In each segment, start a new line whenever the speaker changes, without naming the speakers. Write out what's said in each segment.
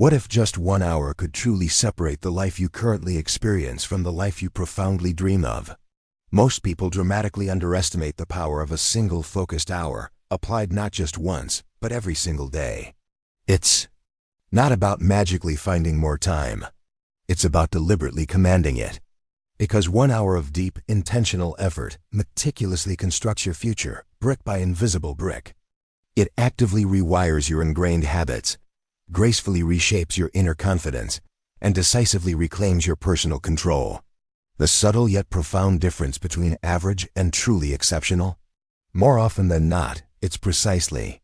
What if just 1 hour could truly separate the life you currently experience from the life you profoundly dream of? Most people dramatically underestimate the power of a single focused hour, applied not just once, but every single day. It's not about magically finding more time. It's about deliberately commanding it. Because 1 hour of deep, intentional effort meticulously constructs your future, brick by invisible brick. It actively rewires your ingrained habits, gracefully reshapes your inner confidence, and decisively reclaims your personal control. The subtle yet profound difference between average and truly exceptional? More often than not, it's precisely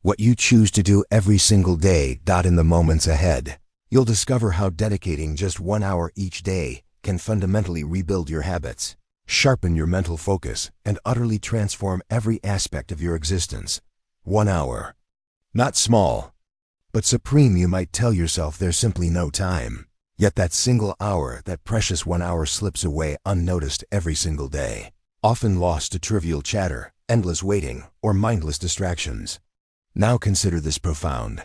what you choose to do every single day. In the moments ahead, you'll discover how dedicating just 1 hour each day can fundamentally rebuild your habits, sharpen your mental focus, and utterly transform every aspect of your existence. 1 hour. Not small, but supreme. You might tell yourself there's simply no time. Yet that single hour, that precious 1 hour, slips away unnoticed every single day, often lost to trivial chatter, endless waiting, or mindless distractions. Now consider this profound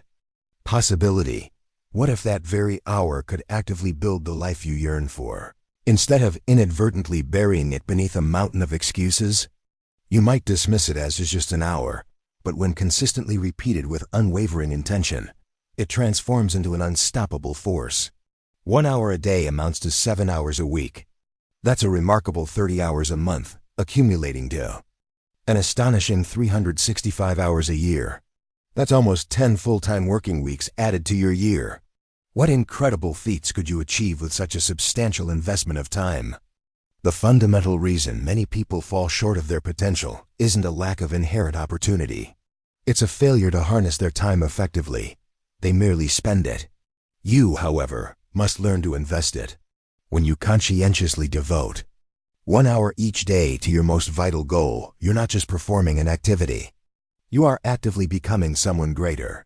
possibility. What if that very hour could actively build the life you yearn for? Instead of inadvertently burying it beneath a mountain of excuses, you might dismiss it as just an hour, but when consistently repeated with unwavering intention, it transforms into an unstoppable force. 1 hour a day amounts to 7 hours a week. That's a remarkable 30 hours a month, accumulating to an astonishing 365 hours a year. That's almost 10 full-time working weeks added to your year. What incredible feats could you achieve with such a substantial investment of time? The fundamental reason many people fall short of their potential isn't a lack of inherent opportunity. It's a failure to harness their time effectively. They merely spend it. You, however, must learn to invest it. When you conscientiously devote 1 hour each day to your most vital goal, you're not just performing an activity. You are actively becoming someone greater.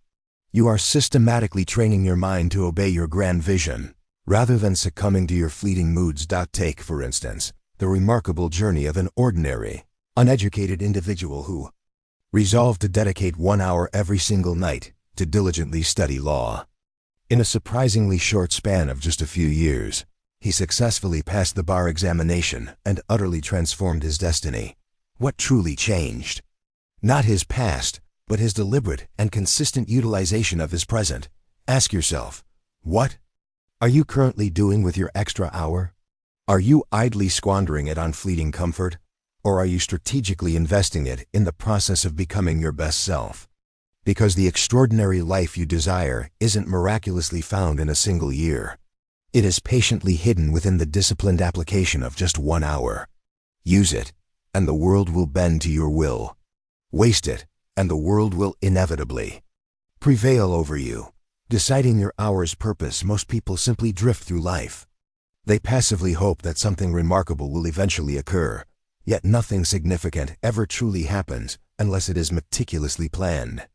You are systematically training your mind to obey your grand vision, rather than succumbing to your fleeting moods. Take, for instance, the remarkable journey of an ordinary, uneducated individual who resolved to dedicate 1 hour every single night to diligently study law. In a surprisingly short span of just a few years, he successfully passed the bar examination and utterly transformed his destiny. What truly changed? Not his past, but his deliberate and consistent utilization of his present. Ask yourself, what are you currently doing with your extra hour? Are you idly squandering it on fleeting comfort? Or are you strategically investing it in the process of becoming your best self? Because the extraordinary life you desire isn't miraculously found in a single year. It is patiently hidden within the disciplined application of just 1 hour. Use it, and the world will bend to your will. Waste it, and the world will inevitably prevail over you. Deciding your hour's purpose, most people simply drift through life. They passively hope that something remarkable will eventually occur, yet nothing significant ever truly happens unless it is meticulously planned.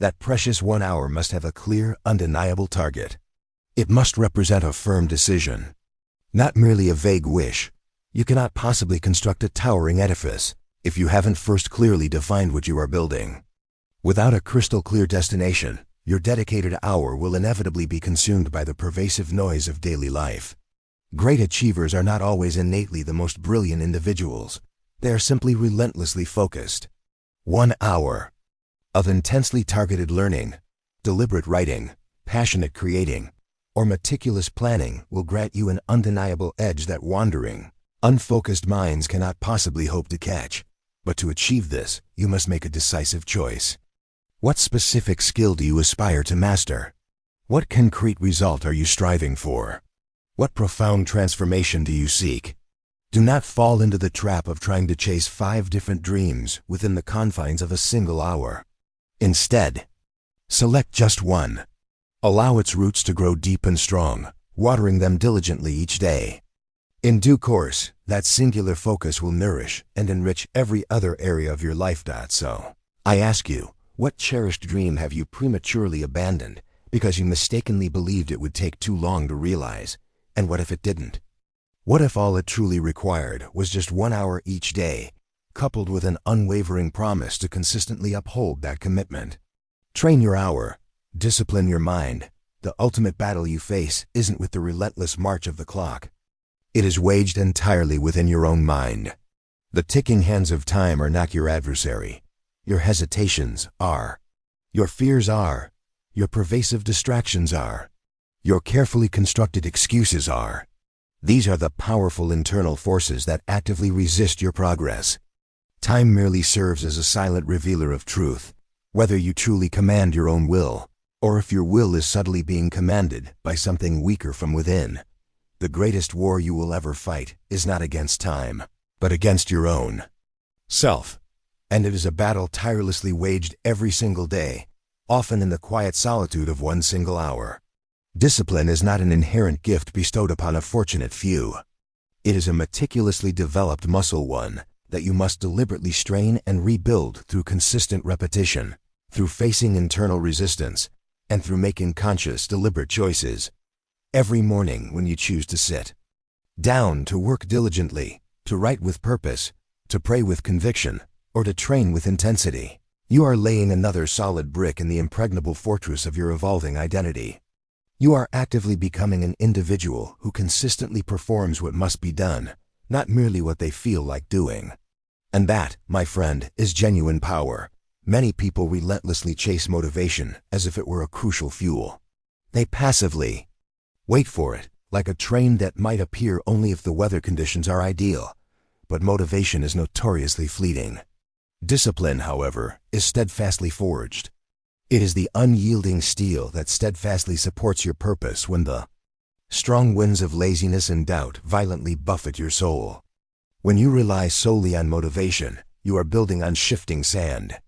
That precious 1 hour must have a clear, undeniable target. It must represent a firm decision, not merely a vague wish. You cannot possibly construct a towering edifice if you haven't first clearly defined what you are building. Without a crystal clear destination, your dedicated hour will inevitably be consumed by the pervasive noise of daily life. Great achievers are not always innately the most brilliant individuals. They are simply relentlessly focused. 1 hour of intensely targeted learning, deliberate writing, passionate creating, or meticulous planning will grant you an undeniable edge that wandering, unfocused minds cannot possibly hope to catch. But to achieve this, you must make a decisive choice. What specific skill do you aspire to master? What concrete result are you striving for? What profound transformation do you seek? Do not fall into the trap of trying to chase 5 different dreams within the confines of a single hour. Instead, select just one. Allow its roots to grow deep and strong, watering them diligently each day. In due course, that singular focus will nourish and enrich every other area of your life. So, I ask you, what cherished dream have you prematurely abandoned because you mistakenly believed it would take too long to realize? And what if it didn't? What if all it truly required was just 1 hour each day, coupled with an unwavering promise to consistently uphold that commitment? Train your hour, discipline your mind, The ultimate battle you face isn't with the relentless march of the clock. It is waged entirely within your own mind. The ticking hands of time are not your adversary. Your hesitations are. Your fears are. Your pervasive distractions are. Your carefully constructed excuses are. These are the powerful internal forces that actively resist your progress. Time merely serves as a silent revealer of truth, whether you truly command your own will, or if your will is subtly being commanded by something weaker from within. The greatest war you will ever fight is not against time, but against your own self. And it is a battle tirelessly waged every single day, often in the quiet solitude of one single hour. Discipline is not an inherent gift bestowed upon a fortunate few. It is a meticulously developed muscle, one that you must deliberately strain and rebuild through consistent repetition, through facing internal resistance, and through making conscious, deliberate choices. Every morning when you choose to sit down to work diligently, to write with purpose, to pray with conviction, or to train with intensity, you are laying another solid brick in the impregnable fortress of your evolving identity. You are actively becoming an individual who consistently performs what must be done, not merely what they feel like doing. And that, my friend, is genuine power. Many people relentlessly chase motivation as if it were a crucial fuel. They passively wait for it, like a train that might appear only if the weather conditions are ideal. But motivation is notoriously fleeting. Discipline, however, is steadfastly forged. It is the unyielding steel that steadfastly supports your purpose when the strong winds of laziness and doubt violently buffet your soul. When you rely solely on motivation, you are building on shifting sand.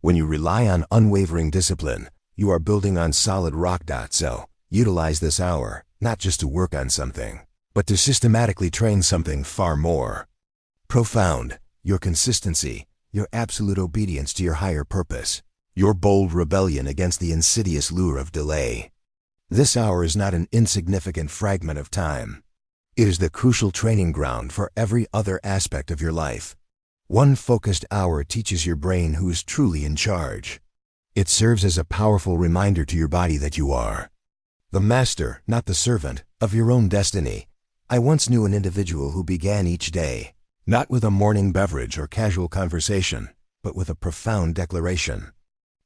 When you rely on unwavering discipline, you are building on solid rock. So, utilize this hour, not just to work on something, but to systematically train something far more profound: your consistency, your absolute obedience to your higher purpose, your bold rebellion against the insidious lure of delay. This hour is not an insignificant fragment of time. It is the crucial training ground for every other aspect of your life. One focused hour teaches your brain who is truly in charge. It serves as a powerful reminder to your body that you are the master, not the servant, of your own destiny. I once knew an individual who began each day, not with a morning beverage or casual conversation, but with a profound declaration.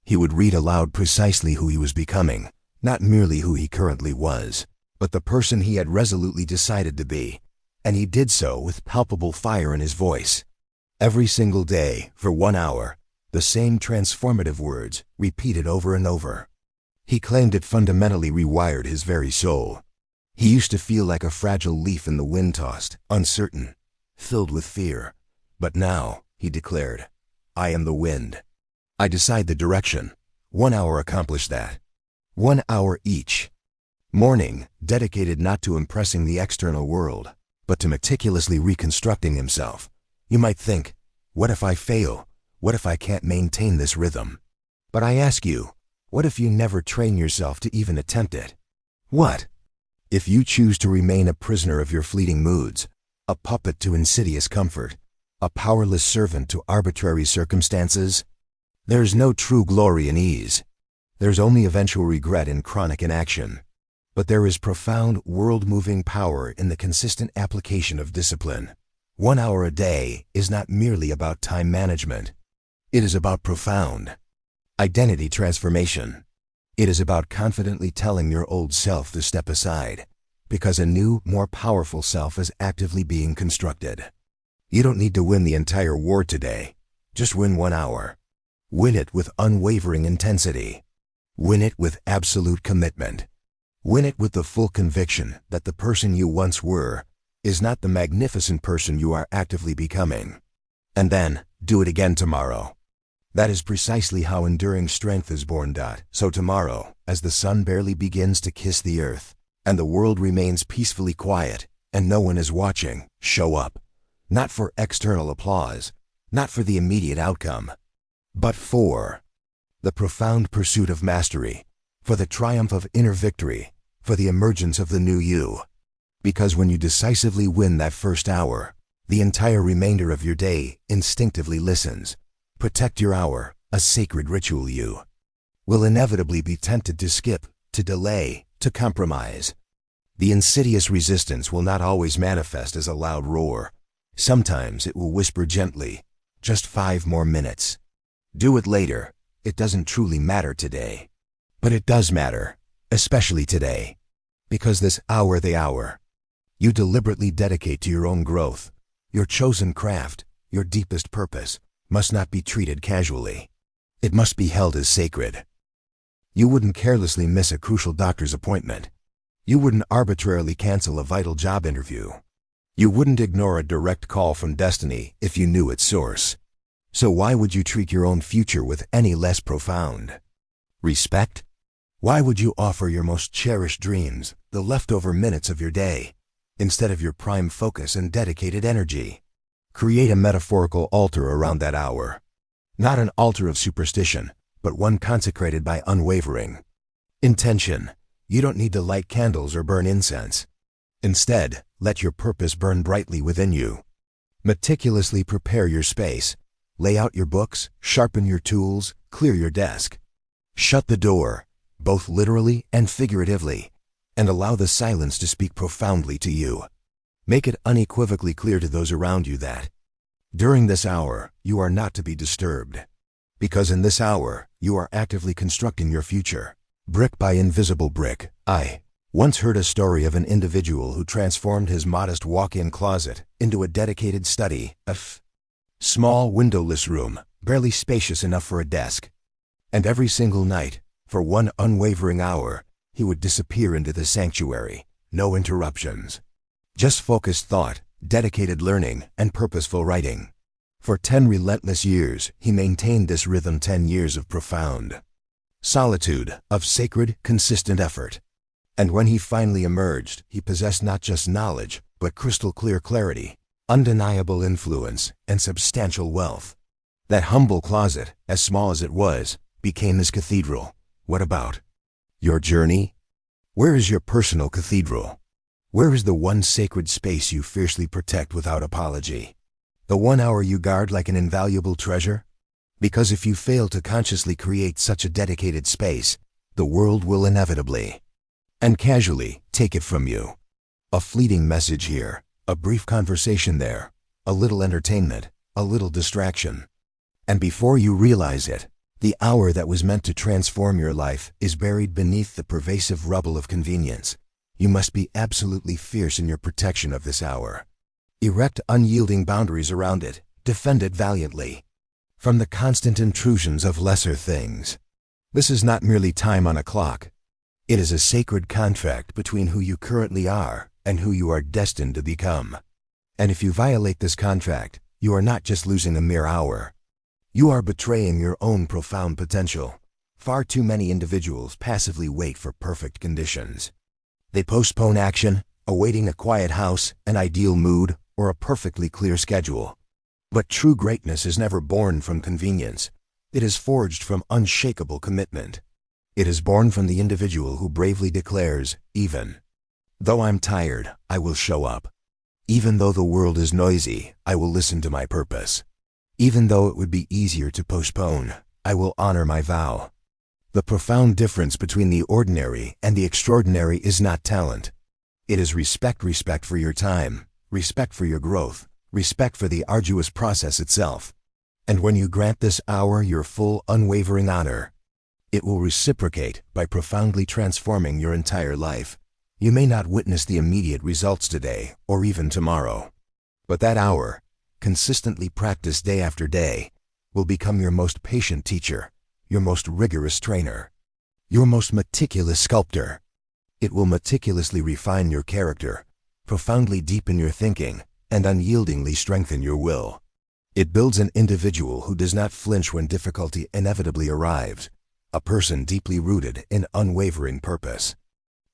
He would read aloud precisely who he was becoming, not merely who he currently was, but the person he had resolutely decided to be, and he did so with palpable fire in his voice. Every single day, for 1 hour, the same transformative words, repeated over and over. He claimed it fundamentally rewired his very soul. He used to feel like a fragile leaf in the wind, tossed, uncertain, filled with fear. But now, he declared, I am the wind. I decide the direction. 1 hour accomplished that. 1 hour each morning, dedicated not to impressing the external world, but to meticulously reconstructing himself. You might think, what if I fail? What if I can't maintain this rhythm? But I ask you, what if you never train yourself to even attempt it? What if you choose to remain a prisoner of your fleeting moods, a puppet to insidious comfort, a powerless servant to arbitrary circumstances? There's no true glory in ease. There's only eventual regret in chronic inaction. But there is profound, world-moving power in the consistent application of discipline. 1 hour a day is not merely about time management. It is about profound identity transformation. It is about confidently telling your old self to step aside, because a new, more powerful self is actively being constructed. You don't need to win the entire war today. Just win 1 hour. Win it with unwavering intensity. Win it with absolute commitment. Win it with the full conviction that the person you once were is not the magnificent person you are actively becoming. And then, do it again tomorrow. That is precisely how enduring strength is born. So tomorrow, as the sun barely begins to kiss the earth, and the world remains peacefully quiet, and no one is watching, show up. Not for external applause, not for the immediate outcome, but for the profound pursuit of mastery, for the triumph of inner victory, for the emergence of the new you. Because when you decisively win that first hour, the entire remainder of your day instinctively listens. Protect your hour, a sacred ritual you will inevitably be tempted to skip, to delay, to compromise. The insidious resistance will not always manifest as a loud roar. Sometimes it will whisper gently, "Just 5 more minutes. Do it later. It doesn't truly matter today." But it does matter, especially today. Because this hour, the hour you deliberately dedicate to your own growth, your chosen craft, your deepest purpose, must not be treated casually. It must be held as sacred. You wouldn't carelessly miss a crucial doctor's appointment. You wouldn't arbitrarily cancel a vital job interview. You wouldn't ignore a direct call from destiny if you knew its source. So why would you treat your own future with any less profound respect? Why would you offer your most cherished dreams, the leftover minutes of your day, instead of your prime focus and dedicated energy? Create a metaphorical altar around that hour. Not an altar of superstition, but one consecrated by unwavering intention. You don't need to light candles or burn incense. Instead, let your purpose burn brightly within you. Meticulously prepare your space. Lay out your books, sharpen your tools, clear your desk. Shut the door, both literally and figuratively, and allow the silence to speak profoundly to you. Make it unequivocally clear to those around you that during this hour, you are not to be disturbed. Because in this hour, you are actively constructing your future, brick by invisible brick. I once heard a story of an individual who transformed his modest walk-in closet into a dedicated study, a small windowless room, barely spacious enough for a desk. And every single night, for one unwavering hour, he would disappear into the sanctuary. No interruptions. Just focused thought, dedicated learning, and purposeful writing. For 10 relentless years, he maintained this rhythm. 10 years of profound solitude, of sacred, consistent effort. And when he finally emerged, he possessed not just knowledge, but crystal clear clarity, undeniable influence, and substantial wealth. That humble closet, as small as it was, became his cathedral. What about your journey? Where is your personal cathedral? Where is the one sacred space you fiercely protect without apology? The 1 hour you guard like an invaluable treasure? Because if you fail to consciously create such a dedicated space, the world will inevitably and casually take it from you. A fleeting message here, a brief conversation there, a little entertainment, a little distraction. And before you realize it, the hour that was meant to transform your life is buried beneath the pervasive rubble of convenience. You must be absolutely fierce in your protection of this hour. Erect unyielding boundaries around it, defend it valiantly from the constant intrusions of lesser things. This is not merely time on a clock. It is a sacred contract between who you currently are and who you are destined to become. And if you violate this contract, you are not just losing a mere hour. You are betraying your own profound potential. Far too many individuals passively wait for perfect conditions. They postpone action, awaiting a quiet house, an ideal mood, or a perfectly clear schedule. But true greatness is never born from convenience. It is forged from unshakable commitment. It is born from the individual who bravely declares, even though I'm tired, I will show up. Even though the world is noisy, I will listen to my purpose. Even though it would be easier to postpone, I will honor my vow. The profound difference between the ordinary and the extraordinary is not talent. It is respect for your time, respect for your growth, respect for the arduous process itself. And when you grant this hour your full, unwavering honor, it will reciprocate by profoundly transforming your entire life. You may not witness the immediate results today or even tomorrow, but that hour, consistently practiced day after day, will become your most patient teacher, your most rigorous trainer, your most meticulous sculptor. It will meticulously refine your character, profoundly deepen your thinking, and unyieldingly strengthen your will. It builds an individual who does not flinch when difficulty inevitably arrives, a person deeply rooted in unwavering purpose.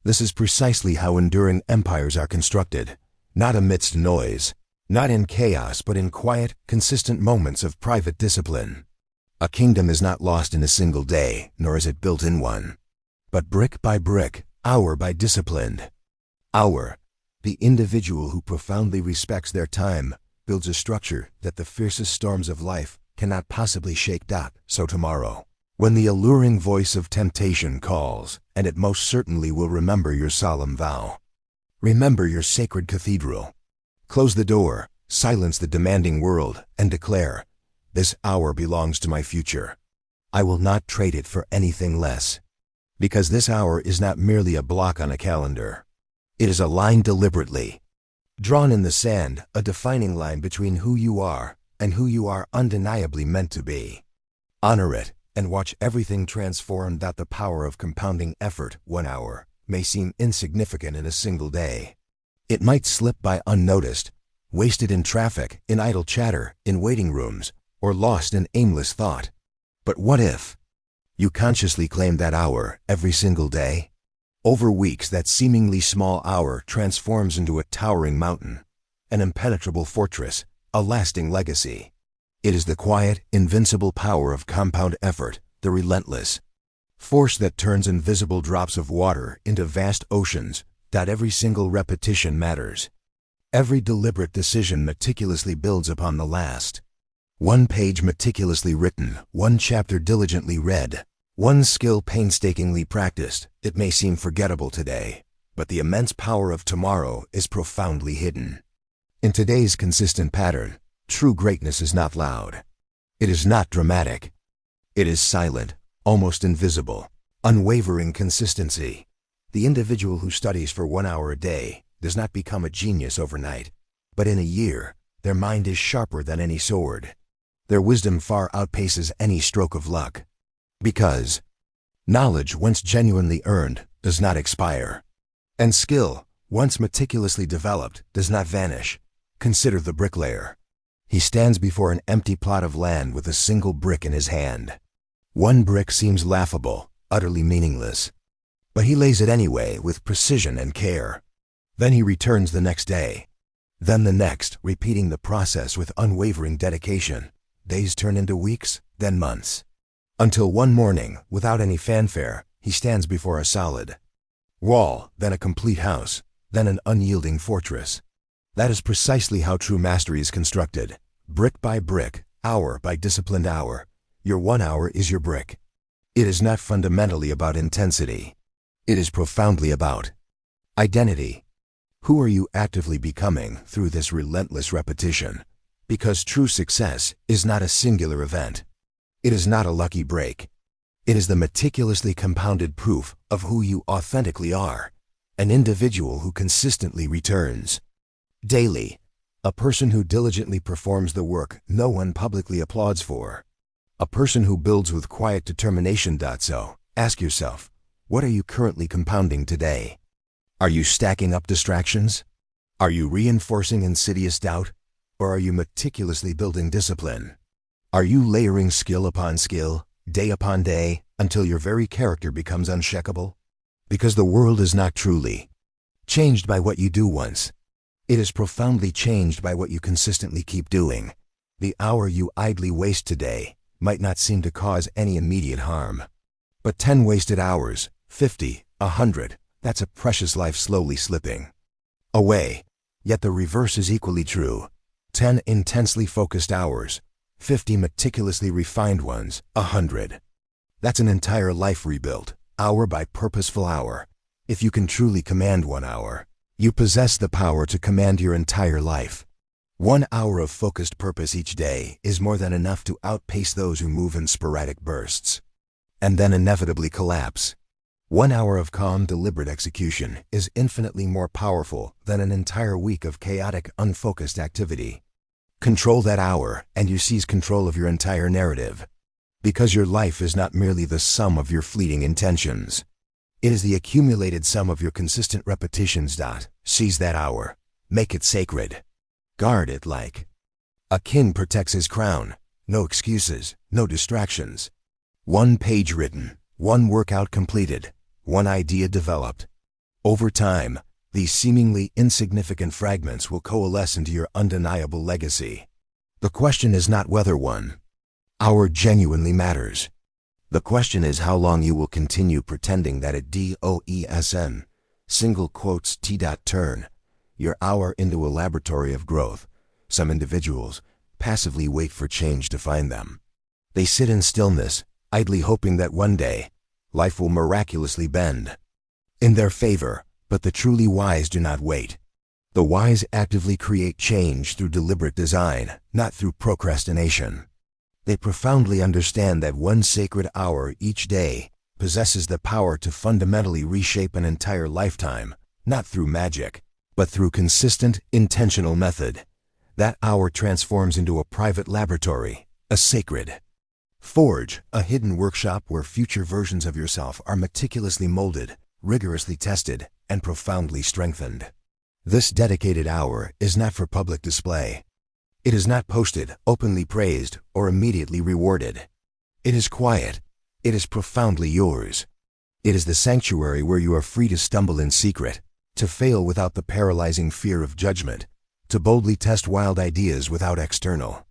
This is precisely how enduring empires are constructed, not amidst noise, not in chaos, but in quiet, consistent moments of private discipline. A kingdom is not lost in a single day, nor is it built in one, but brick by brick, hour by disciplined hour. The individual who profoundly respects their time builds a structure that the fiercest storms of life cannot possibly shake. So tomorrow, When the alluring voice of temptation calls, and it most certainly will, remember your solemn vow. Remember your sacred cathedral. Close the door, silence the demanding world, and declare, "This hour belongs to my future. I will not trade it for anything less." Because this hour is not merely a block on a calendar. It is a line deliberately drawn in the sand, a defining line between who you are and who you are undeniably meant to be. Honor it, and watch everything transform. That the power of compounding effort. 1 hour may seem insignificant in a single day. It might slip by unnoticed, wasted in traffic, in idle chatter, in waiting rooms, or lost in aimless thought. But what if you consciously claim that hour every single day? Over weeks, that seemingly small hour transforms into a towering mountain, an impenetrable fortress, a lasting legacy. It is the quiet, invincible power of compound effort, the relentless force that turns invisible drops of water into vast oceans. That every single repetition matters. Every deliberate decision meticulously builds upon the last. One page meticulously written, one chapter diligently read, one skill painstakingly practiced. It may seem forgettable today, but the immense power of tomorrow is profoundly hidden. In today's consistent pattern, true greatness is not loud. It is not dramatic. It is silent, almost invisible, unwavering consistency. The individual who studies for 1 hour a day does not become a genius overnight, but in a year, their mind is sharper than any sword. Their wisdom far outpaces any stroke of luck. Because knowledge, once genuinely earned, does not expire. And skill, once meticulously developed, does not vanish. Consider the bricklayer. He stands before an empty plot of land with a single brick in his hand. One brick seems laughable, utterly meaningless. But he lays it anyway with precision and care. Then he returns the next day. Then the next, repeating the process with unwavering dedication. Days turn into weeks, then months. Until one morning, without any fanfare, he stands before a solid wall, then a complete house, then an unyielding fortress. That is precisely how true mastery is constructed. Brick by brick, hour by disciplined hour. Your 1 hour is your brick. It is not fundamentally about intensity. It is profoundly about identity. Who are you actively becoming through this relentless repetition? Because true success is not a singular event. It is not a lucky break. It is the meticulously compounded proof of who you authentically are. An individual who consistently returns daily. A person who diligently performs the work no one publicly applauds for. A person who builds with quiet determination. So, ask yourself, what are you currently compounding today? Are you stacking up distractions? Are you reinforcing insidious doubt? Or are you meticulously building discipline? Are you layering skill upon skill, day upon day, until your very character becomes unshakable? Because the world is not truly changed by what you do once. It is profoundly changed by what you consistently keep doing. The hour you idly waste today might not seem to cause any immediate harm. But 10 wasted hours, 50, 100, that's a precious life slowly slipping away. Yet the reverse is equally true. 10 intensely focused hours, 50 meticulously refined ones, 100. That's an entire life rebuilt, hour by purposeful hour. If you can truly command 1 hour, you possess the power to command your entire life. 1 hour of focused purpose each day is more than enough to outpace those who move in sporadic bursts and then inevitably collapse. 1 hour of calm, deliberate execution is infinitely more powerful than an entire week of chaotic, unfocused activity. Control that hour, and you seize control of your entire narrative. Because your life is not merely the sum of your fleeting intentions. It is the accumulated sum of your consistent repetitions. Seize that hour. Make it sacred. Guard it like a king protects his crown. No excuses, no distractions. 1 page written, 1 workout completed, 1 idea developed. Over time, these seemingly insignificant fragments will coalesce into your undeniable legacy. The question is not whether 1 hour genuinely matters. The question is how long you will continue pretending that it doesn't, single quotes turn your hour into a laboratory of growth. Some individuals passively wait for change to find them. They sit in stillness, idly hoping that one day, life will miraculously bend in their favor. But the truly wise do not wait. The wise actively create change through deliberate design, not through procrastination. They profoundly understand that one sacred hour each day possesses the power to fundamentally reshape an entire lifetime, not through magic, but through consistent, intentional method. That hour transforms into a private laboratory, a sacred forge, a hidden workshop where future versions of yourself are meticulously molded, rigorously tested, and profoundly strengthened. This dedicated hour is not for public display. It is not posted, openly praised, or immediately rewarded. It is quiet. It is profoundly yours. It is the sanctuary where you are free to stumble in secret, to fail without the paralyzing fear of judgment, to boldly test wild ideas without external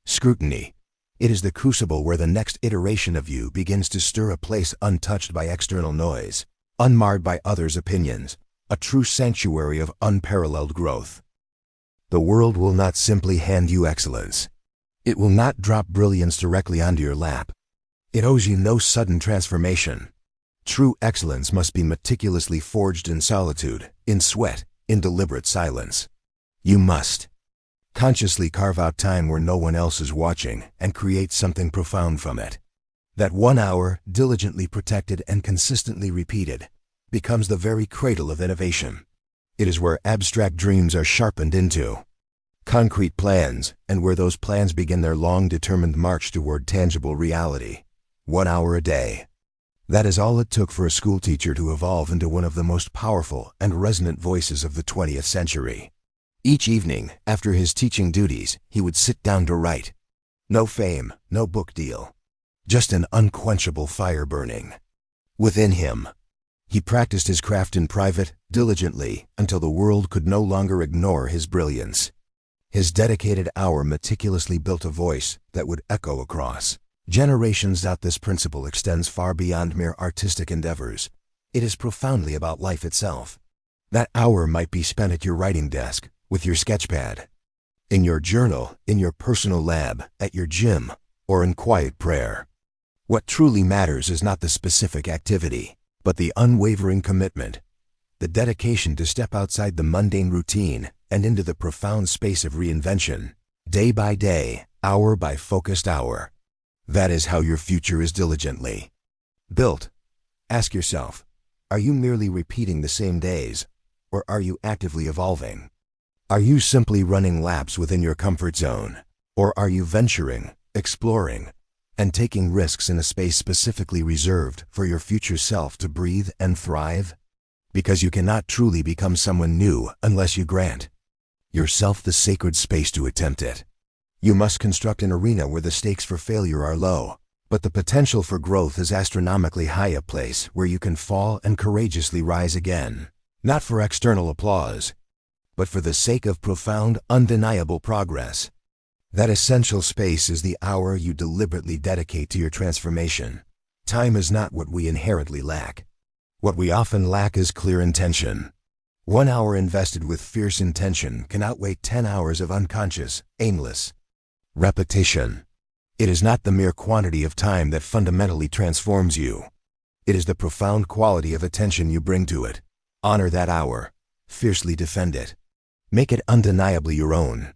scrutiny. It is the crucible where the next iteration of you begins to stir, a place untouched by external noise, unmarred by others' opinions, a true sanctuary of unparalleled growth. The world will not simply hand you excellence. It will not drop brilliance directly onto your lap. It owes you no sudden transformation. True excellence must be meticulously forged in solitude, in sweat, in deliberate silence. You must consciously carve out time where no one else is watching and create something profound from it. That 1 hour, diligently protected and consistently repeated, becomes the very cradle of innovation. It is where abstract dreams are sharpened into concrete plans, and where those plans begin their long-determined march toward tangible reality. 1 hour a day. That is all it took for a schoolteacher to evolve into one of the most powerful and resonant voices of the 20th century. Each evening, after his teaching duties, he would sit down to write. No fame, no book deal. Just an unquenchable fire burning within him. He practiced his craft in private, diligently, until the world could no longer ignore his brilliance. His dedicated hour meticulously built a voice that would echo across generations. This principle extends far beyond mere artistic endeavors. It is profoundly about life itself. That hour might be spent at your writing desk, with your sketchpad, in your journal, in your personal lab, at your gym, or in quiet prayer. What truly matters is not the specific activity, but the unwavering commitment, the dedication to step outside the mundane routine and into the profound space of reinvention, day by day, hour by focused hour. That is how your future is diligently built. Ask yourself, are you merely repeating the same days, or are you actively evolving? Are you simply running laps within your comfort zone, or are you venturing, exploring, and taking risks in a space specifically reserved for your future self to breathe and thrive? Because you cannot truly become someone new unless you grant yourself the sacred space to attempt it. You must construct an arena where the stakes for failure are low, but the potential for growth is astronomically high, a place where you can fall and courageously rise again, not for external applause, but for the sake of profound, undeniable progress. That essential space is the hour you deliberately dedicate to your transformation. Time is not what we inherently lack. What we often lack is clear intention. 1 hour invested with fierce intention can outweigh 10 hours of unconscious, aimless repetition. It is not the mere quantity of time that fundamentally transforms you. It is the profound quality of attention you bring to it. Honor that hour. Fiercely defend it. Make it undeniably your own.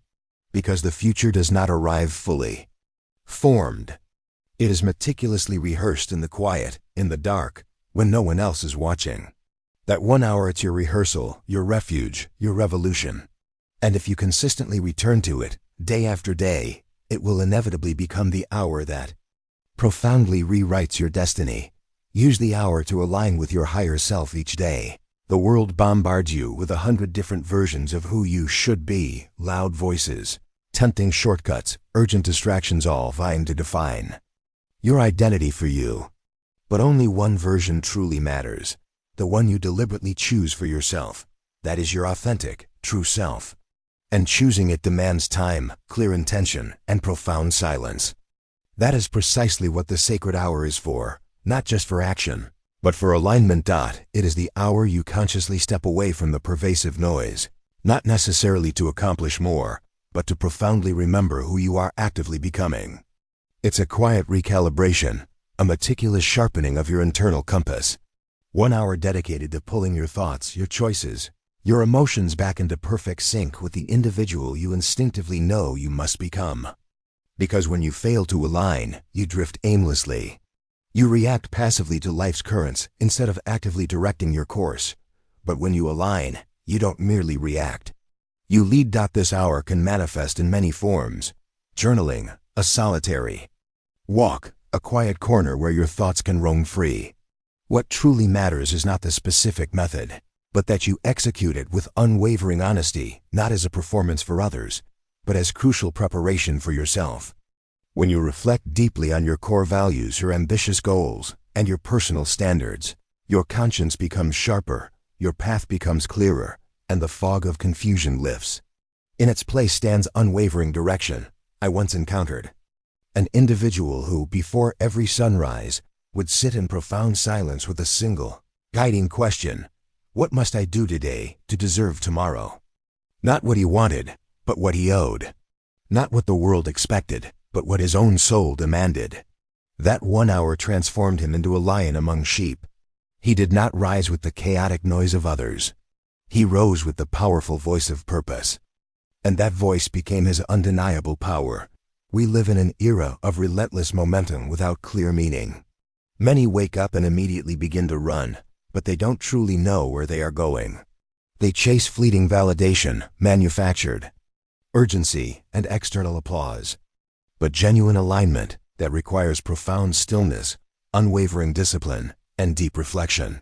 Because the future does not arrive fully formed. It is meticulously rehearsed in the quiet, in the dark, when no one else is watching. That 1 hour, it's your rehearsal, your refuge, your revolution. And if you consistently return to it, day after day, it will inevitably become the hour that profoundly rewrites your destiny. Use the hour to align with your higher self each day. The world bombards you with 100 different versions of who you should be, loud voices, tempting shortcuts, urgent distractions, all vying to define your identity for you. But only one version truly matters, the one you deliberately choose for yourself. That is your authentic, true self. And choosing it demands time, clear intention, and profound silence. That is precisely what the sacred hour is for, not just for action, but for alignment. It is the hour you consciously step away from the pervasive noise, not necessarily to accomplish more, but to profoundly remember who you are actively becoming. It's a quiet recalibration, a meticulous sharpening of your internal compass. 1 hour dedicated to pulling your thoughts, your choices, your emotions back into perfect sync with the individual you instinctively know you must become. Because when you fail to align, you drift aimlessly. You react passively to life's currents instead of actively directing your course. But when you align, you don't merely react. You lead. This hour can manifest in many forms. Journaling, a solitary walk, a quiet corner where your thoughts can roam free. What truly matters is not the specific method, but that you execute it with unwavering honesty, not as a performance for others, but as crucial preparation for yourself. When you reflect deeply on your core values, your ambitious goals, and your personal standards, your conscience becomes sharper, your path becomes clearer, and the fog of confusion lifts. In its place stands unwavering direction. I once encountered an individual who, before every sunrise, would sit in profound silence with a single, guiding question: what must I do today to deserve tomorrow? Not what he wanted, but what he owed. Not what the world expected, but what his own soul demanded. That 1 hour transformed him into a lion among sheep. He did not rise with the chaotic noise of others. He rose with the powerful voice of purpose. And that voice became his undeniable power. We live in an era of relentless momentum without clear meaning. Many wake up and immediately begin to run, but they don't truly know where they are going. They chase fleeting validation, manufactured urgency, and external applause. But genuine alignment, that requires profound stillness, unwavering discipline, and deep reflection.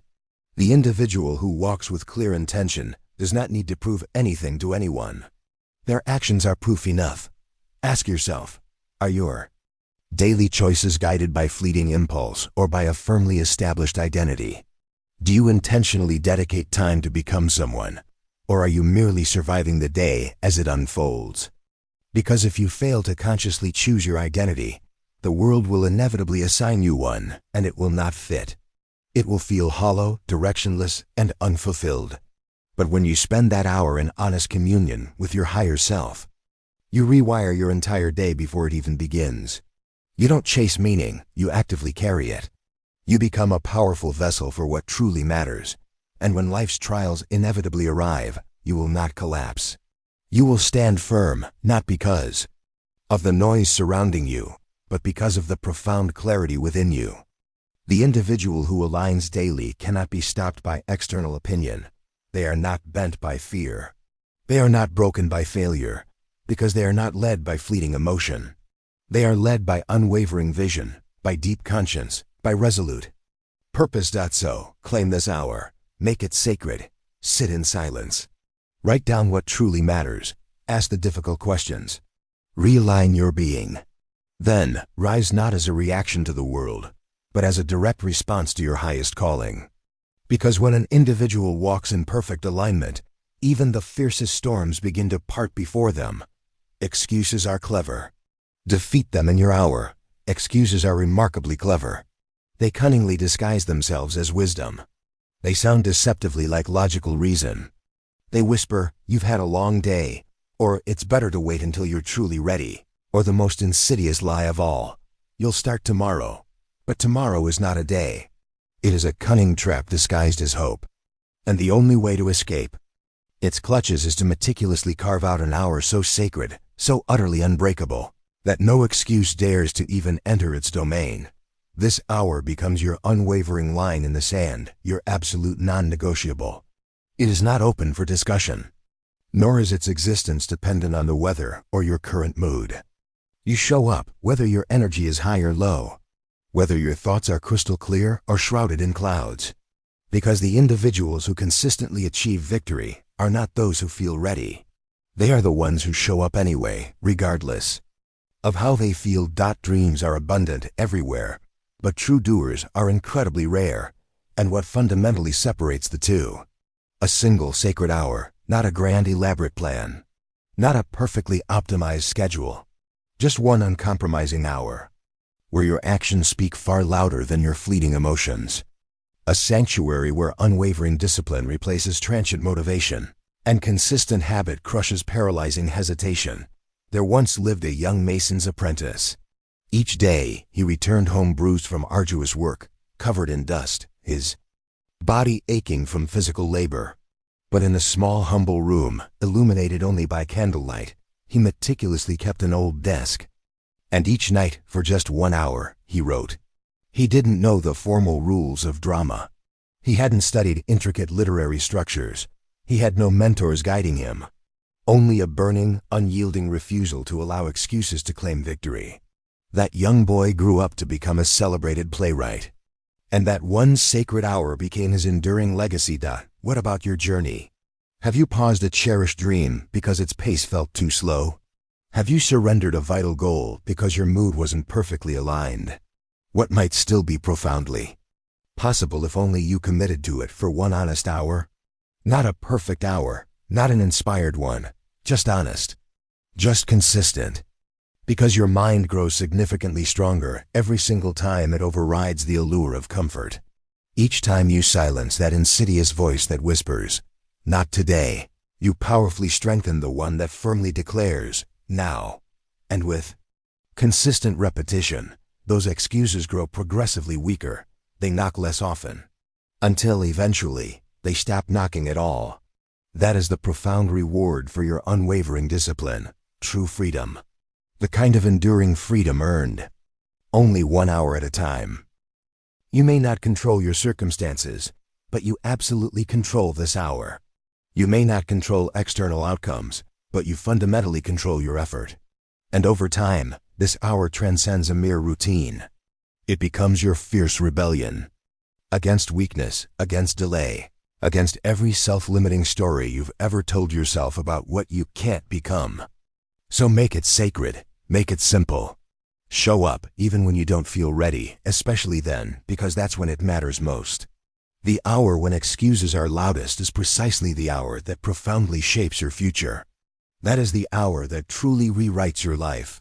The individual who walks with clear intention does not need to prove anything to anyone. Their actions are proof enough. Ask yourself, are your daily choices guided by fleeting impulse or by a firmly established identity? Do you intentionally dedicate time to become someone, or are you merely surviving the day as it unfolds? Because if you fail to consciously choose your identity, the world will inevitably assign you one, and it will not fit. It will feel hollow, directionless, and unfulfilled. But when you spend that hour in honest communion with your higher self, you rewire your entire day before it even begins. You don't chase meaning, you actively carry it. You become a powerful vessel for what truly matters, and when life's trials inevitably arrive, you will not collapse. You will stand firm, not because of the noise surrounding you, but because of the profound clarity within you. The individual who aligns daily cannot be stopped by external opinion. They are not bent by fear. They are not broken by failure, because they are not led by fleeting emotion. They are led by unwavering vision, by deep conscience, by resolute purpose. So, claim this hour, make it sacred, sit in silence. Write down what truly matters, ask the difficult questions. Realign your being. Then, rise not as a reaction to the world, but as a direct response to your highest calling. Because when an individual walks in perfect alignment, even the fiercest storms begin to part before them. Excuses are clever. Defeat them in your hour. Excuses are remarkably clever. They cunningly disguise themselves as wisdom. They sound deceptively like logical reason. They whisper, "You've had a long day," or "It's better to wait until you're truly ready," or the most insidious lie of all, "You'll start tomorrow." But tomorrow is not a day. It is a cunning trap disguised as hope. And the only way to escape its clutches is to meticulously carve out an hour so sacred, so utterly unbreakable, that no excuse dares to even enter its domain. This hour becomes your unwavering line in the sand, your absolute non-negotiable. It is not open for discussion, nor is its existence dependent on the weather or your current mood. You show up whether your energy is high or low, whether your thoughts are crystal clear or shrouded in clouds. Because the individuals who consistently achieve victory are not those who feel ready. They are the ones who show up anyway, regardless of how they feel. Dreams are abundant everywhere, but true doers are incredibly rare. And what fundamentally separates the two? A single sacred hour, not a grand elaborate plan, not a perfectly optimized schedule, just one uncompromising hour, where your actions speak far louder than your fleeting emotions. A sanctuary where unwavering discipline replaces transient motivation, and consistent habit crushes paralyzing hesitation. There once lived a young mason's apprentice. Each day, he returned home bruised from arduous work, covered in dust, his body aching from physical labor. But in a small, humble room, illuminated only by candlelight, he meticulously kept an old desk. And each night, for just 1 hour, he wrote. He didn't know the formal rules of drama. He hadn't studied intricate literary structures. He had no mentors guiding him. Only a burning, unyielding refusal to allow excuses to claim victory. That young boy grew up to become a celebrated playwright. And that one sacred hour became his enduring legacy. What about your journey? Have you paused a cherished dream because its pace felt too slow? Have you surrendered a vital goal because your mood wasn't perfectly aligned? What might still be profoundly possible if only you committed to it for one honest hour? Not a perfect hour, not an inspired one, just honest, just consistent. Because your mind grows significantly stronger every single time it overrides the allure of comfort. Each time you silence that insidious voice that whispers, "Not today," you powerfully strengthen the one that firmly declares, "Now." And with consistent repetition, those excuses grow progressively weaker. They knock less often. Until eventually, they stop knocking at all. That is the profound reward for your unwavering discipline, true freedom. The kind of enduring freedom earned only 1 hour at a time. You may not control your circumstances, but you absolutely control this hour. You may not control external outcomes, but you fundamentally control your effort. And over time, this hour transcends a mere routine. It becomes your fierce rebellion against weakness, against delay, against every self-limiting story you've ever told yourself about what you can't become. So make it sacred. Make it simple. Show up even when you don't feel ready, especially then, because that's when it matters most. The hour when excuses are loudest is precisely the hour that profoundly shapes your future. That is the hour that truly rewrites your life.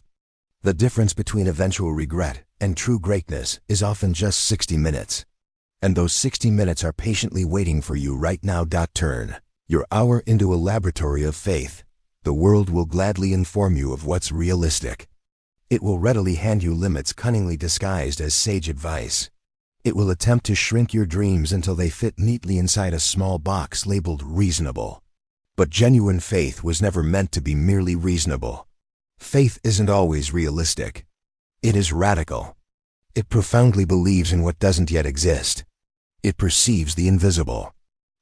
The difference between eventual regret and true greatness is often just 60 minutes. And those 60 minutes are patiently waiting for you right now. Turn your hour into a laboratory of faith. The world will gladly inform you of what's realistic. It will readily hand you limits cunningly disguised as sage advice. It will attempt to shrink your dreams until they fit neatly inside a small box labeled reasonable. But genuine faith was never meant to be merely reasonable. Faith isn't always realistic. It is radical. It profoundly believes in what doesn't yet exist. It perceives the invisible.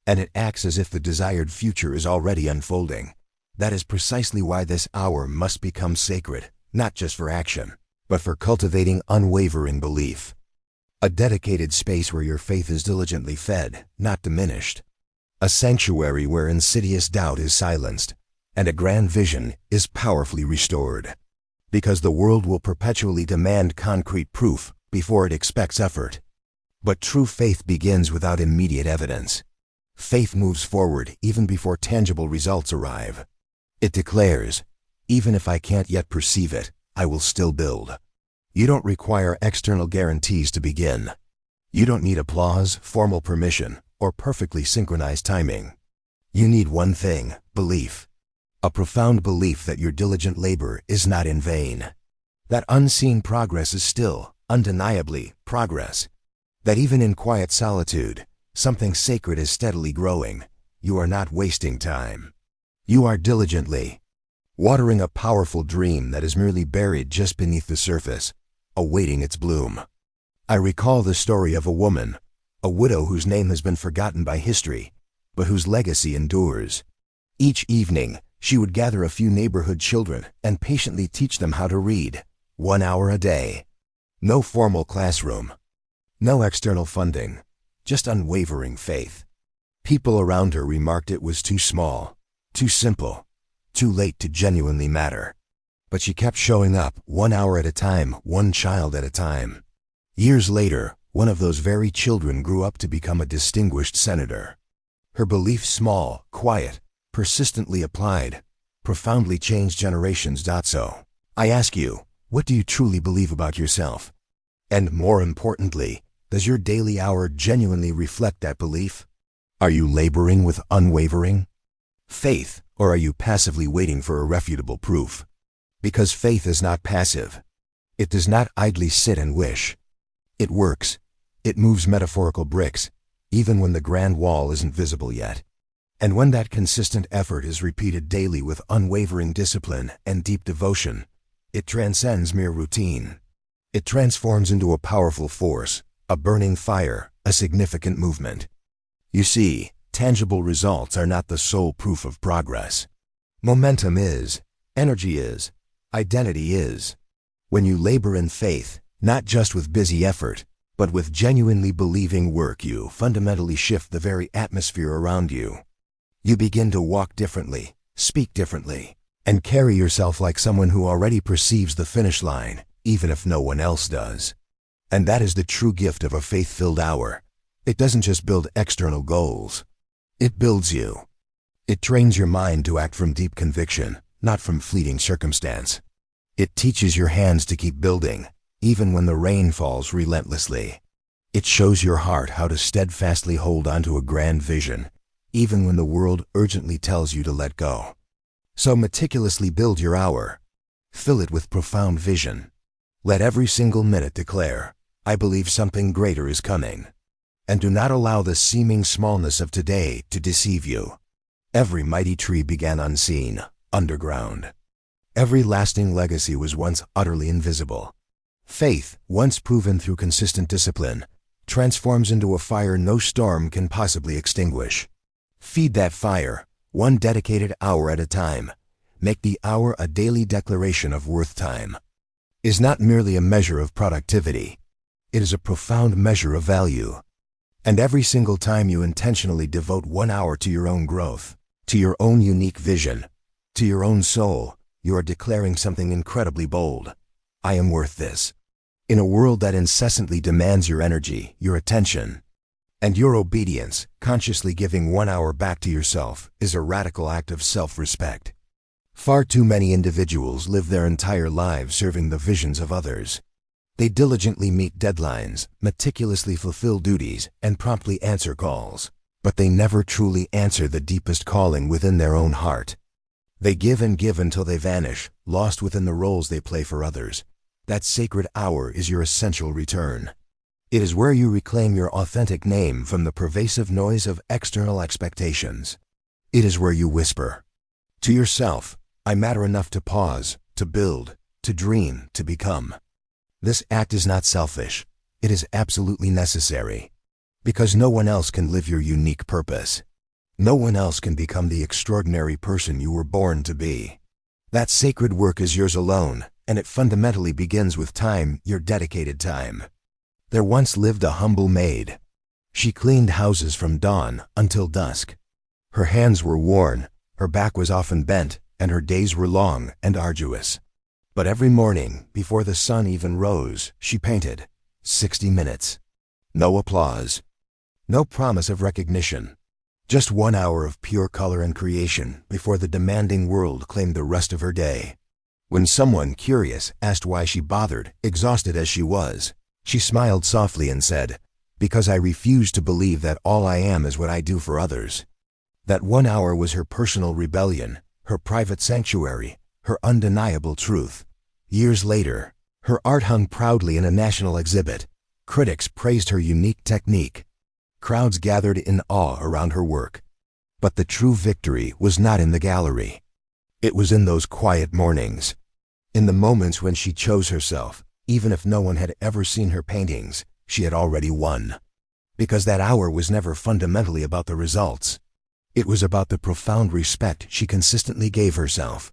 And it acts as if the desired future is already unfolding. That is precisely why this hour must become sacred, not just for action, but for cultivating unwavering belief. A dedicated space where your faith is diligently fed, not diminished. A sanctuary where insidious doubt is silenced, and a grand vision is powerfully restored. Because the world will perpetually demand concrete proof before it expects effort. But true faith begins without immediate evidence. Faith moves forward even before tangible results arrive. It declares, even if I can't yet perceive it, I will still build. You don't require external guarantees to begin. You don't need applause, formal permission, or perfectly synchronized timing. You need one thing, belief. A profound belief that your diligent labor is not in vain. That unseen progress is still, undeniably, progress. That even in quiet solitude, something sacred is steadily growing. You are not wasting time. You are diligently watering a powerful dream that is merely buried just beneath the surface, awaiting its bloom. I recall the story of a woman, a widow whose name has been forgotten by history, but whose legacy endures. Each evening, she would gather a few neighborhood children and patiently teach them how to read, 1 hour a day. No formal classroom, no external funding, just unwavering faith. People around her remarked it was too small, too simple, too late to genuinely matter. But she kept showing up 1 hour at a time, one child at a time. Years later, one of those very children grew up to become a distinguished senator. Her belief, small, quiet, persistently applied, profoundly changed generations. So, I ask you, what do you truly believe about yourself? And more importantly, does your daily hour genuinely reflect that belief? Are you laboring with unwavering faith, or are you passively waiting for irrefutable proof? Because faith is not passive. It does not idly sit and wish. It works. It moves metaphorical bricks, even when the grand wall isn't visible yet. And when that consistent effort is repeated daily with unwavering discipline and deep devotion, it transcends mere routine. It transforms into a powerful force, a burning fire, a significant movement. You see, tangible results are not the sole proof of progress. Momentum is, energy is, identity is. When you labor in faith, not just with busy effort, but with genuinely believing work, you fundamentally shift the very atmosphere around you. You begin to walk differently, speak differently, and carry yourself like someone who already perceives the finish line, even if no one else does. And that is the true gift of a faith-filled hour. It doesn't just build external goals. It builds you. It trains your mind to act from deep conviction, not from fleeting circumstance. It teaches your hands to keep building, even when the rain falls relentlessly. It shows your heart how to steadfastly hold on to a grand vision, even when the world urgently tells you to let go. So meticulously build your hour. Fill it with profound vision. Let every single minute declare, I believe something greater is coming. And do not allow the seeming smallness of today to deceive you. Every mighty tree began unseen, underground. Every lasting legacy was once utterly invisible. Faith, once proven through consistent discipline, transforms into a fire no storm can possibly extinguish. Feed that fire, one dedicated hour at a time. Make the hour a daily declaration of worth. Time is not merely a measure of productivity. It is a profound measure of value. And every single time you intentionally devote 1 hour to your own growth, to your own unique vision, to your own soul, you are declaring something incredibly bold. I am worth this. In a world that incessantly demands your energy, your attention, and your obedience, consciously giving 1 hour back to yourself is a radical act of self-respect. Far too many individuals live their entire lives serving the visions of others. They diligently meet deadlines, meticulously fulfill duties, and promptly answer calls. But they never truly answer the deepest calling within their own heart. They give and give until they vanish, lost within the roles they play for others. That sacred hour is your essential return. It is where you reclaim your authentic name from the pervasive noise of external expectations. It is where you whisper to yourself, I matter enough to pause, to build, to dream, to become. This act is not selfish. It is absolutely necessary. Because no one else can live your unique purpose. No one else can become the extraordinary person you were born to be. That sacred work is yours alone, and it fundamentally begins with time, your dedicated time. There once lived a humble maid. She cleaned houses from dawn until dusk. Her hands were worn, her back was often bent, and her days were long and arduous. But every morning, before the sun even rose, she painted. 60 minutes. No applause. No promise of recognition. Just 1 hour of pure color and creation before the demanding world claimed the rest of her day. When someone curious asked why she bothered, exhausted as she was, she smiled softly and said, because I refuse to believe that all I am is what I do for others. That 1 hour was her personal rebellion, her private sanctuary, her undeniable truth. Years later, her art hung proudly in a national exhibit. Critics praised her unique technique. Crowds gathered in awe around her work. But the true victory was not in the gallery. It was in those quiet mornings. In the moments when she chose herself, even if no one had ever seen her paintings, she had already won. Because that hour was never fundamentally about the results. It was about the profound respect she consistently gave herself.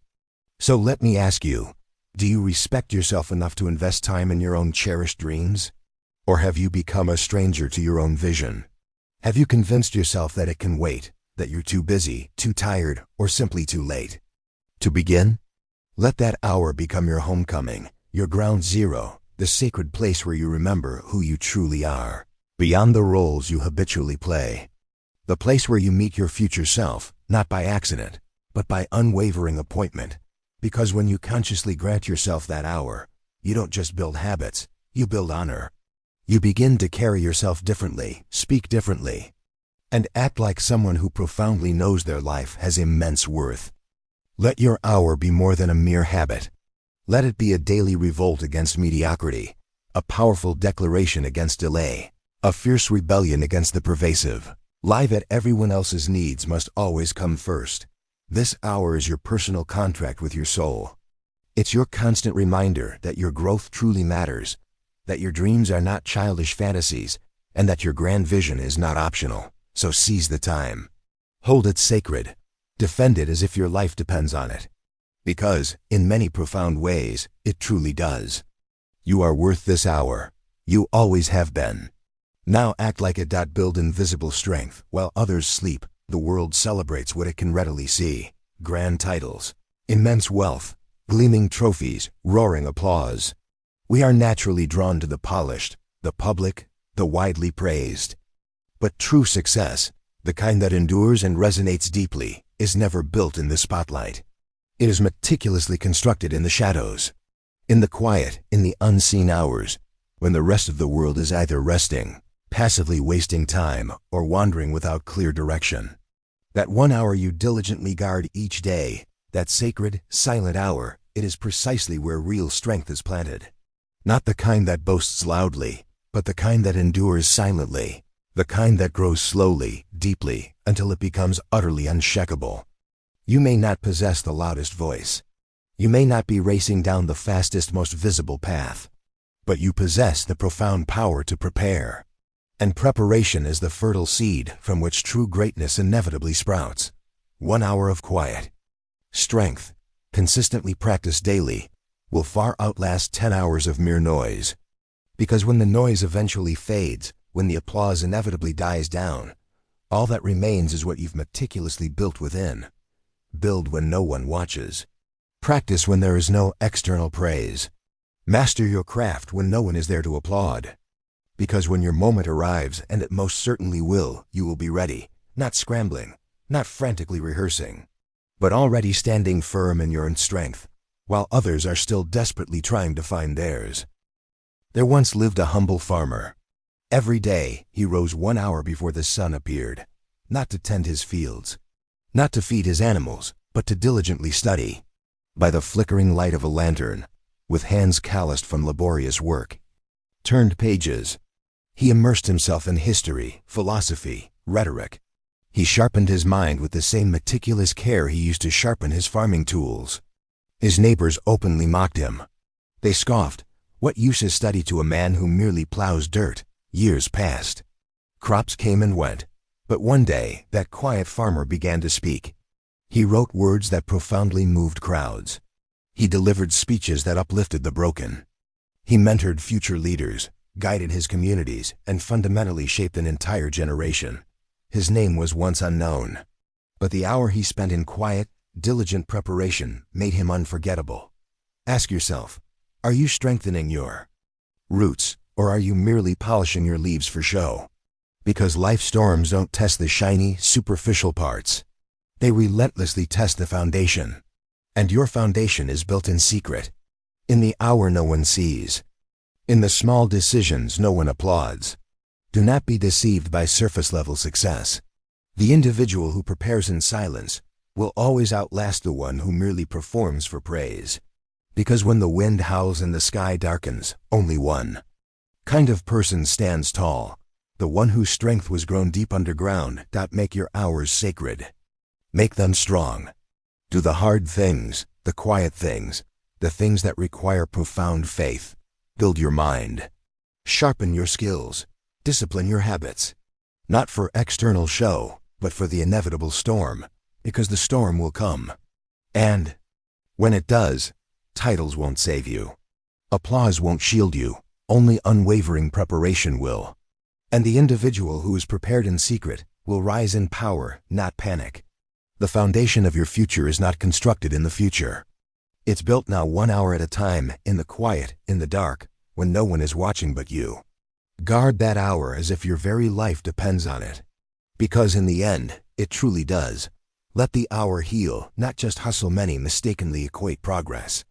So let me ask you, do you respect yourself enough to invest time in your own cherished dreams? Or have you become a stranger to your own vision? Have you convinced yourself that it can wait, that you're too busy, too tired, or simply too late? To begin, let that hour become your homecoming, your ground zero, the sacred place where you remember who you truly are, beyond the roles you habitually play. The place where you meet your future self, not by accident, but by unwavering appointment. Because when you consciously grant yourself that hour, you don't just build habits, you build honor. You begin to carry yourself differently, speak differently, and act like someone who profoundly knows their life has immense worth. Let your hour be more than a mere habit. Let it be a daily revolt against mediocrity, a powerful declaration against delay, a fierce rebellion against the pervasive lie that everyone else's needs must always come first. This hour is your personal contract with your soul. It's your constant reminder that your growth truly matters, that your dreams are not childish fantasies, and that your grand vision is not optional. So seize the time. Hold it sacred. Defend it as if your life depends on it. Because, in many profound ways, it truly does. You are worth this hour. You always have been. Now act like it. Build invisible strength. While others sleep, the world celebrates what it can readily see. Grand titles, immense wealth, gleaming trophies, roaring applause. We are naturally drawn to the polished, the public, the widely praised. But true success, the kind that endures and resonates deeply, is never built in the spotlight. It is meticulously constructed in the shadows, in the quiet, in the unseen hours, when the rest of the world is either resting, passively wasting time, or wandering without clear direction. That 1 hour you diligently guard each day, that sacred, silent hour, it is precisely where real strength is planted. Not the kind that boasts loudly, but the kind that endures silently, the kind that grows slowly, deeply, until it becomes utterly unshakable. You may not possess the loudest voice. You may not be racing down the fastest, most visible path. But you possess the profound power to prepare. And preparation is the fertile seed from which true greatness inevitably sprouts. 1 hour of quiet, strength, consistently practiced daily, will far outlast 10 hours of mere noise. Because when the noise eventually fades, when the applause inevitably dies down, all that remains is what you've meticulously built within. Build when no one watches. Practice when there is no external praise. Master your craft when no one is there to applaud. Because when your moment arrives, and it most certainly will, you will be ready, not scrambling, not frantically rehearsing, but already standing firm in your own strength, while others are still desperately trying to find theirs. There once lived a humble farmer. Every day he rose 1 hour before the sun appeared, not to tend his fields, not to feed his animals, but to diligently study. By the flickering light of a lantern, with hands calloused from laborious work, turned pages, he immersed himself in history, philosophy, rhetoric. He sharpened his mind with the same meticulous care he used to sharpen his farming tools. His neighbors openly mocked him. They scoffed. What use is study to a man who merely plows dirt? Years passed. Crops came and went. But one day, that quiet farmer began to speak. He wrote words that profoundly moved crowds. He delivered speeches that uplifted the broken. He mentored future leaders, guided his communities, and fundamentally shaped an entire generation. His name was once unknown, but the hour he spent in quiet, diligent preparation made him unforgettable. Ask yourself, are you strengthening your roots, or are you merely polishing your leaves for show? Because life's storms don't test the shiny, superficial parts. They relentlessly test the foundation. And your foundation is built in secret, in the hour no one sees, in the small decisions no one applauds. Do not be deceived by surface-level success. The individual who prepares in silence will always outlast the one who merely performs for praise. Because when the wind howls and the sky darkens, only one kind of person stands tall, the one whose strength was grown deep underground. Make your hours sacred. Make them strong. Do the hard things, the quiet things, the things that require profound faith. Build your mind. Sharpen your skills. Discipline your habits. Not for external show, but for the inevitable storm, because the storm will come. And when it does, titles won't save you. Applause won't shield you. Only unwavering preparation will. And the individual who is prepared in secret will rise in power, not panic. The foundation of your future is not constructed in the future. It's built now 1 hour at a time, in the quiet, in the dark, when no one is watching but you. Guard that hour as if your very life depends on it. Because in the end, it truly does. Let the hour heal, not just hustle. Many mistakenly equate progress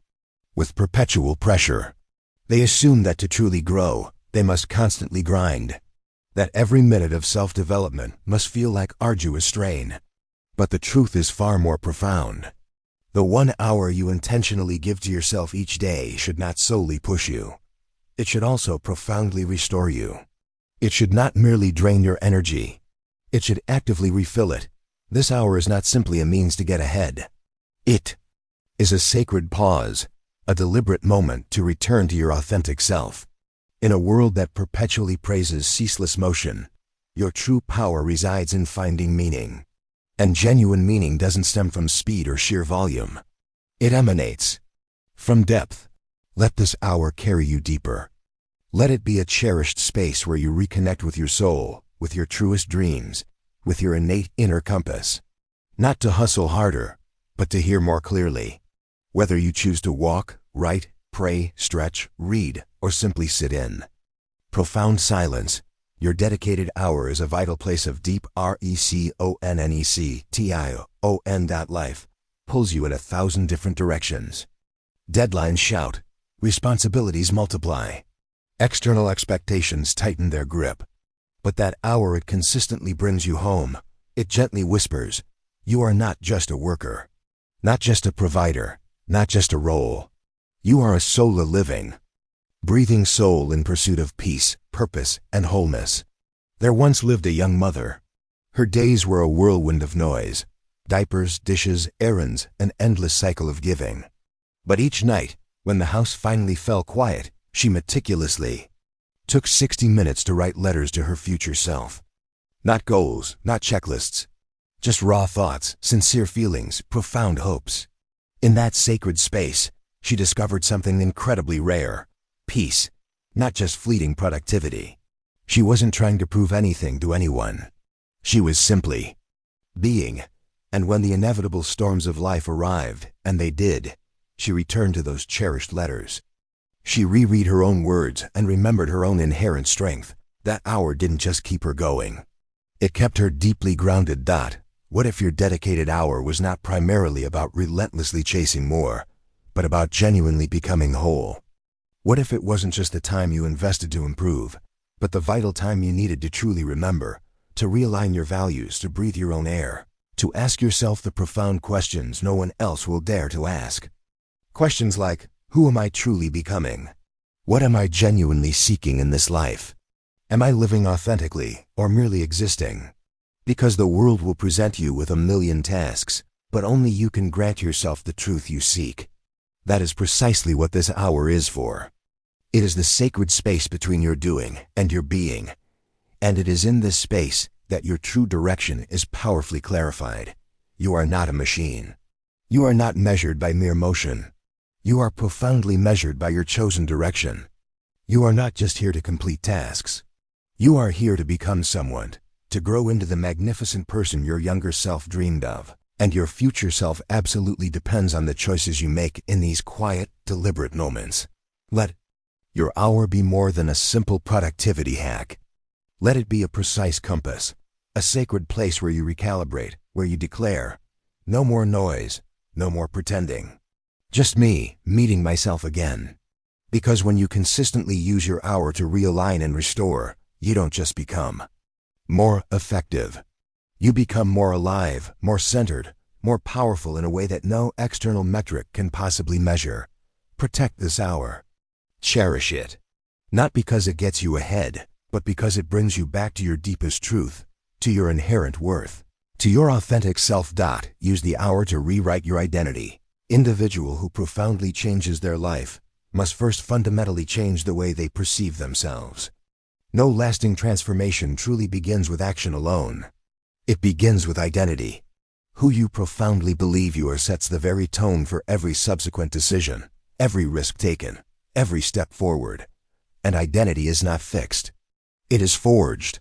with perpetual pressure. They assume that to truly grow, they must constantly grind. That every minute of self-development must feel like arduous strain. But the truth is far more profound. The 1 hour you intentionally give to yourself each day should not solely push you. It should also profoundly restore you. It should not merely drain your energy. It should actively refill it. This hour is not simply a means to get ahead. It is a sacred pause, a deliberate moment to return to your authentic self. In a world that perpetually praises ceaseless motion, your true power resides in finding meaning. And genuine meaning doesn't stem from speed or sheer volume. It emanates from depth. Let this hour carry you deeper. Let it be a cherished space where you reconnect with your soul, with your truest dreams, with your innate inner compass. Not to hustle harder, but to hear more clearly. Whether you choose to walk, write, pray, stretch, read, or simply sit in profound silence, your dedicated hour is a vital place of deep reconnectation. Life pulls you in 1,000 different directions. Deadlines shout, responsibilities multiply, external expectations tighten their grip. But that hour it consistently brings you home. It gently whispers, you are not just a worker, not just a provider, not just a role. You are a soul, a living, breathing soul in pursuit of peace, purpose, and wholeness. There once lived a young mother. Her days were a whirlwind of noise, diapers, dishes, errands, an endless cycle of giving. But each night, when the house finally fell quiet, she meticulously took 60 minutes to write letters to her future self. Not goals, not checklists, just raw thoughts, sincere feelings, profound hopes. In that sacred space, she discovered something incredibly rare: peace, not just fleeting productivity. She wasn't trying to prove anything to anyone. She was simply being. And when the inevitable storms of life arrived, and they did, she returned to those cherished letters. She reread her own words and remembered her own inherent strength. That hour didn't just keep her going. It kept her deeply grounded. What if your dedicated hour was not primarily about relentlessly chasing more, but about genuinely becoming whole? What if it wasn't just the time you invested to improve, but the vital time you needed to truly remember, to realign your values, to breathe your own air, to ask yourself the profound questions no one else will dare to ask? Questions like, who am I truly becoming? What am I genuinely seeking in this life? Am I living authentically or merely existing? Because the world will present you with 1,000,000 tasks, but only you can grant yourself the truth you seek. That is precisely what this hour is for. It is the sacred space between your doing and your being. And it is in this space that your true direction is powerfully clarified. You are not a machine. You are not measured by mere motion. You are profoundly measured by your chosen direction. You are not just here to complete tasks. You are here to become someone, to grow into the magnificent person your younger self dreamed of. And your future self absolutely depends on the choices you make in these quiet, deliberate moments. Let your hour be more than a simple productivity hack. Let it be a precise compass, a sacred place where you recalibrate, where you declare, no more noise, no more pretending. Just me, meeting myself again. Because when you consistently use your hour to realign and restore, you don't just become more effective. You become more alive, more centered, more powerful in a way that no external metric can possibly measure. Protect this hour. Cherish it. Not because it gets you ahead, but because it brings you back to your deepest truth, to your inherent worth, to your authentic self. Use the hour to rewrite your identity. Individual who profoundly changes their life must first fundamentally change the way they perceive themselves. No lasting transformation truly begins with action alone. It begins with identity. Who you profoundly believe you are sets the very tone for every subsequent decision, every risk taken, every step forward. And identity is not fixed. It is forged.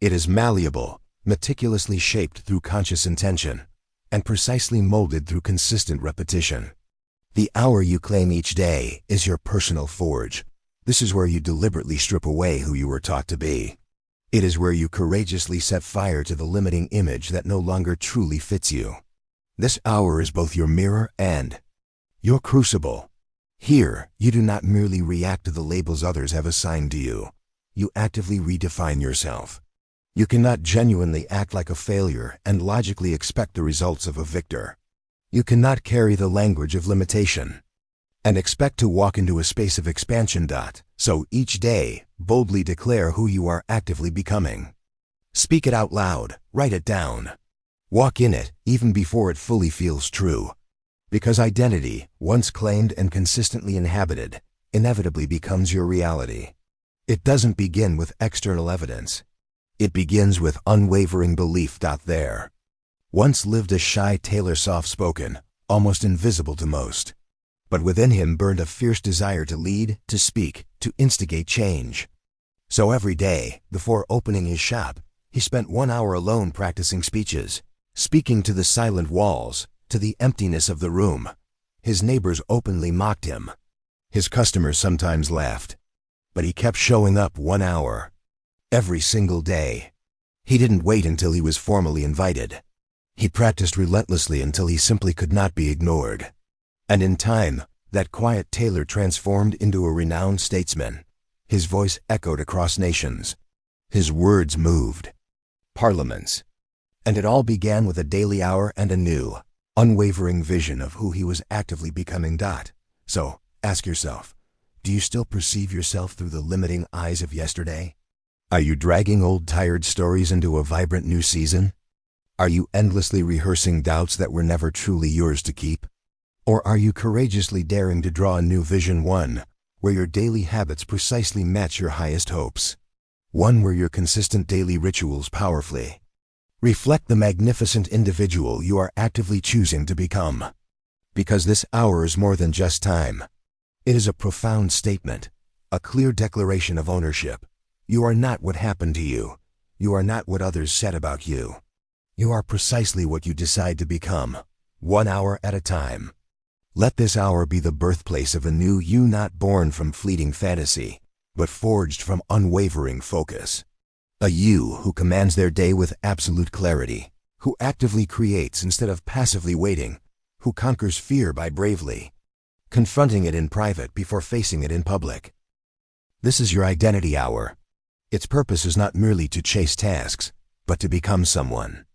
It is malleable, meticulously shaped through conscious intention, and precisely molded through consistent repetition. The hour you claim each day is your personal forge. This is where you deliberately strip away who you were taught to be. It is where you courageously set fire to the limiting image that no longer truly fits you. This hour is both your mirror and your crucible. Here, you do not merely react to the labels others have assigned to you. You actively redefine yourself. You cannot genuinely act like a failure and logically expect the results of a victor. You cannot carry the language of limitation and expect to walk into a space of expansion. So each day, boldly declare who you are actively becoming. Speak it out loud, write it down. Walk in it, even before it fully feels true. Because identity, once claimed and consistently inhabited, inevitably becomes your reality. It doesn't begin with external evidence. It begins with unwavering belief. There once lived a shy tailor, soft-spoken, almost invisible to most. But within him burned a fierce desire to lead, to speak, to instigate change. So every day, before opening his shop, he spent 1 hour alone practicing speeches, speaking to the silent walls, to the emptiness of the room. His neighbors openly mocked him. His customers sometimes laughed. But he kept showing up 1 hour. Every single day. He didn't wait until he was formally invited. He practiced relentlessly until he simply could not be ignored. And in time, that quiet tailor transformed into a renowned statesman. His voice echoed across nations. His words moved parliaments. And it all began with a daily hour and a new, unwavering vision of who he was actively becoming. So, ask yourself, do you still perceive yourself through the limiting eyes of yesterday? Are you dragging old tired stories into a vibrant new season? Are you endlessly rehearsing doubts that were never truly yours to keep? Or are you courageously daring to draw a new vision, one where your daily habits precisely match your highest hopes? One where your consistent daily rituals powerfully reflect the magnificent individual you are actively choosing to become. Because this hour is more than just time. It is a profound statement, a clear declaration of ownership. You are not what happened to you. You are not what others said about you. You are precisely what you decide to become, 1 hour at a time. Let this hour be the birthplace of a new you, not born from fleeting fantasy, but forged from unwavering focus. A you who commands their day with absolute clarity, who actively creates instead of passively waiting, who conquers fear by bravely confronting it in private before facing it in public. This is your identity hour. Its purpose is not merely to chase tasks, but to become someone.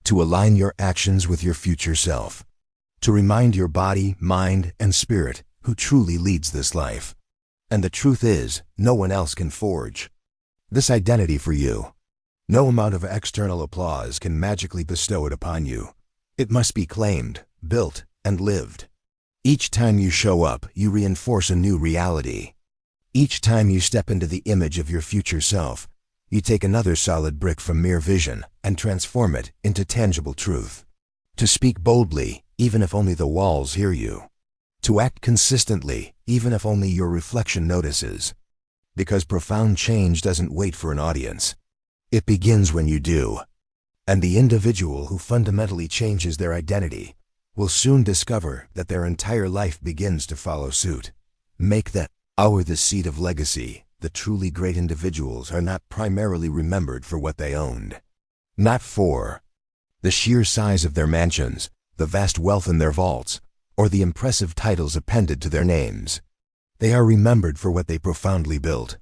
To align your actions with your future self. To remind your body, mind, and spirit who truly leads this life. And the truth is, no one else can forge this identity for you. No amount of external applause can magically bestow it upon you. It must be claimed, built, and lived. Each time you show up, you reinforce a new reality. Each time you step into the image of your future self, you take another solid brick from mere vision and transform it into tangible truth. To speak boldly, even if only the walls hear you. To act consistently, even if only your reflection notices. Because profound change doesn't wait for an audience. It begins when you do. And the individual who fundamentally changes their identity will soon discover that their entire life begins to follow suit. Make that hour the seed of legacy. The truly great individuals are not primarily remembered for what they owned. Not for the sheer size of their mansions, the vast wealth in their vaults, or the impressive titles appended to their names. They are remembered for what they profoundly built,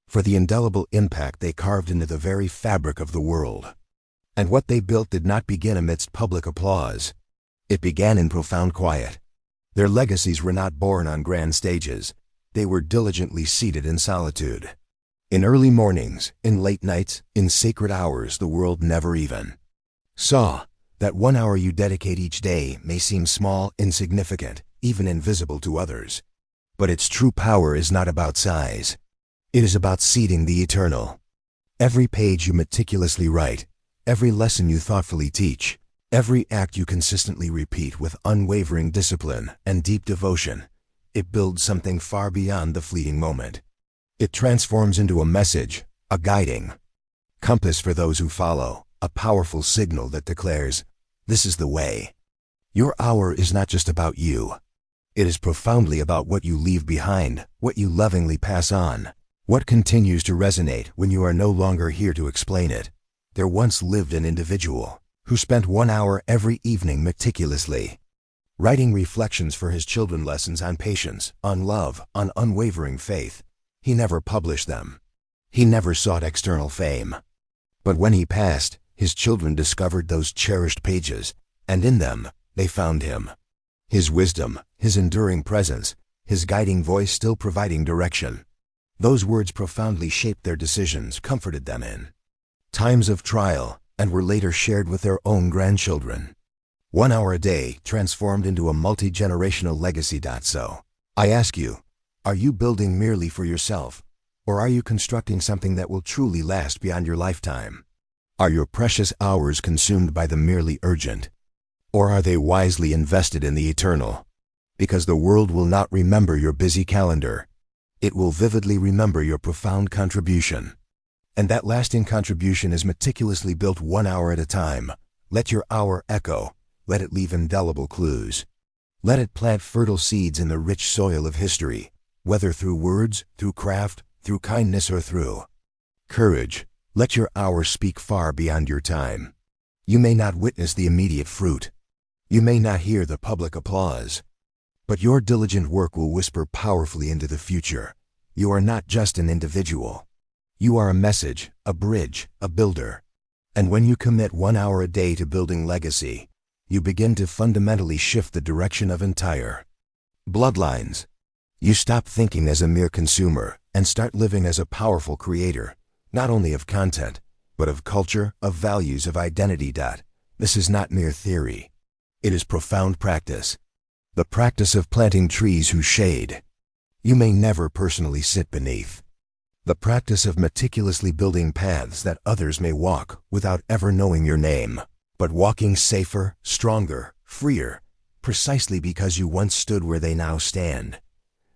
for the indelible impact they carved into the very fabric of the world. And what they built did not begin amidst public applause. It began in profound quiet. Their legacies were not born on grand stages. They were diligently seated in solitude. In early mornings, in late nights, in sacred hours the world never even saw. That 1 hour you dedicate each day may seem small, insignificant, even invisible to others. But its true power is not about size. It is about seeding the eternal. Every page you meticulously write, every lesson you thoughtfully teach, every act you consistently repeat with unwavering discipline and deep devotion, it builds something far beyond the fleeting moment. It transforms into a message, a guiding compass for those who follow, a powerful signal that declares, this is the way. Your hour is not just about you. It is profoundly about what you leave behind, what you lovingly pass on, what continues to resonate when you are no longer here to explain it. There once lived an individual who spent 1 hour every evening meticulously writing reflections for his children, lessons on patience, on love, on unwavering faith. He never published them. He never sought external fame. But when he passed, his children discovered those cherished pages, and in them, they found him, His wisdom, His enduring presence, His guiding voice still providing direction. Those words profoundly shaped their decisions, comforted them in times of trial, and were later shared with their own grandchildren. 1 hour a day transformed into a multi-generational legacy. So, I ask you, are you building merely for yourself, or are you constructing something that will truly last beyond your lifetime? Are your precious hours consumed by the merely urgent, or are they wisely invested in the eternal? Because the world will not remember your busy calendar. It will vividly remember your profound contribution. And that lasting contribution is meticulously built 1 hour at a time. Let your hour echo. Let it leave indelible clues. Let it plant fertile seeds in the rich soil of history, whether through words, through craft, through kindness, or through courage. Let your hour speak far beyond your time. You may not witness the immediate fruit. You may not hear the public applause. But your diligent work will whisper powerfully into the future. You are not just an individual. You are a message, a bridge, a builder. And when you commit 1 hour a day to building legacy, you begin to fundamentally shift the direction of entire bloodlines. You stop thinking as a mere consumer and start living as a powerful creator, not only of content, but of culture, of values, of identity. This is not mere theory. It is profound practice. The practice of planting trees whose shade you may never personally sit beneath. The practice of meticulously building paths that others may walk without ever knowing your name, but walking safer, stronger, freer, precisely because you once stood where they now stand.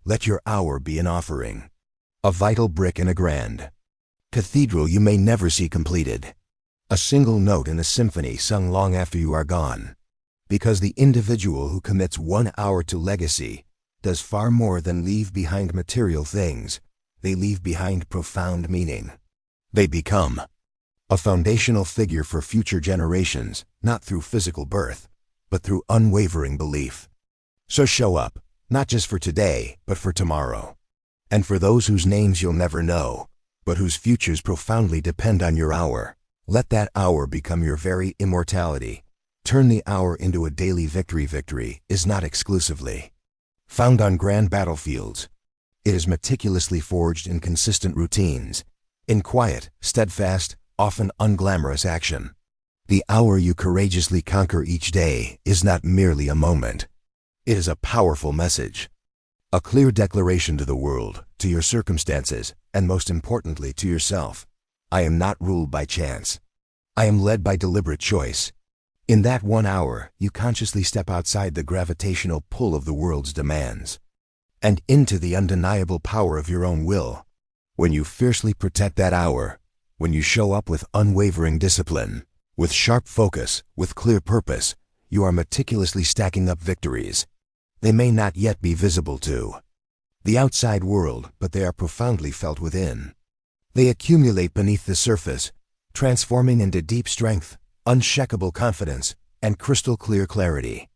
Let your hour be an offering, a vital brick in a grand cathedral you may never see completed, a single note in a symphony sung long after you are gone. Because the individual who commits 1 hour to legacy does far more than leave behind material things. They leave behind profound meaning. They become a foundational figure for future generations, not through physical birth, but through unwavering belief. So show up, not just for today, but for tomorrow. And for those whose names you'll never know, but whose futures profoundly depend on your hour, let that hour become your very immortality. Turn the hour into a daily victory. Victory is not exclusively found on grand battlefields. It is meticulously forged in consistent routines, in quiet, steadfast, often unglamorous action. The hour you courageously conquer each day is not merely a moment. It is a powerful message, a clear declaration to the world, to your circumstances, and most importantly to yourself. I am not ruled by chance. I am led by deliberate choice. In that 1 hour, you consciously step outside the gravitational pull of the world's demands and into the undeniable power of your own will. When you fiercely protect that hour, when you show up with unwavering discipline, with sharp focus, with clear purpose, you are meticulously stacking up victories. They may not yet be visible to the outside world, but they are profoundly felt within. They accumulate beneath the surface, transforming into deep strength, unshakable confidence, and crystal clear clarity.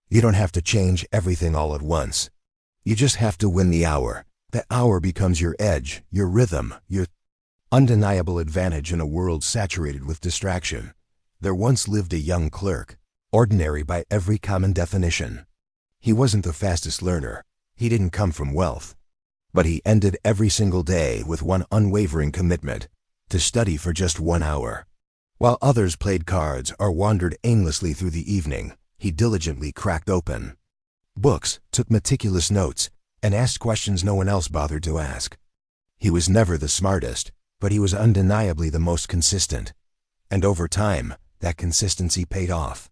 You don't have to change everything all at once. You just have to win the hour. That hour becomes your edge, your rhythm, your undeniable advantage in a world saturated with distraction. There once lived a young clerk, ordinary by every common definition. He wasn't the fastest learner. He didn't come from wealth. But he ended every single day with one unwavering commitment: to study for just 1 hour. While others played cards or wandered aimlessly through the evening, he diligently cracked open books, took meticulous notes, and asked questions no one else bothered to ask. He was never the smartest, but he was undeniably the most consistent. And over time, that consistency paid off.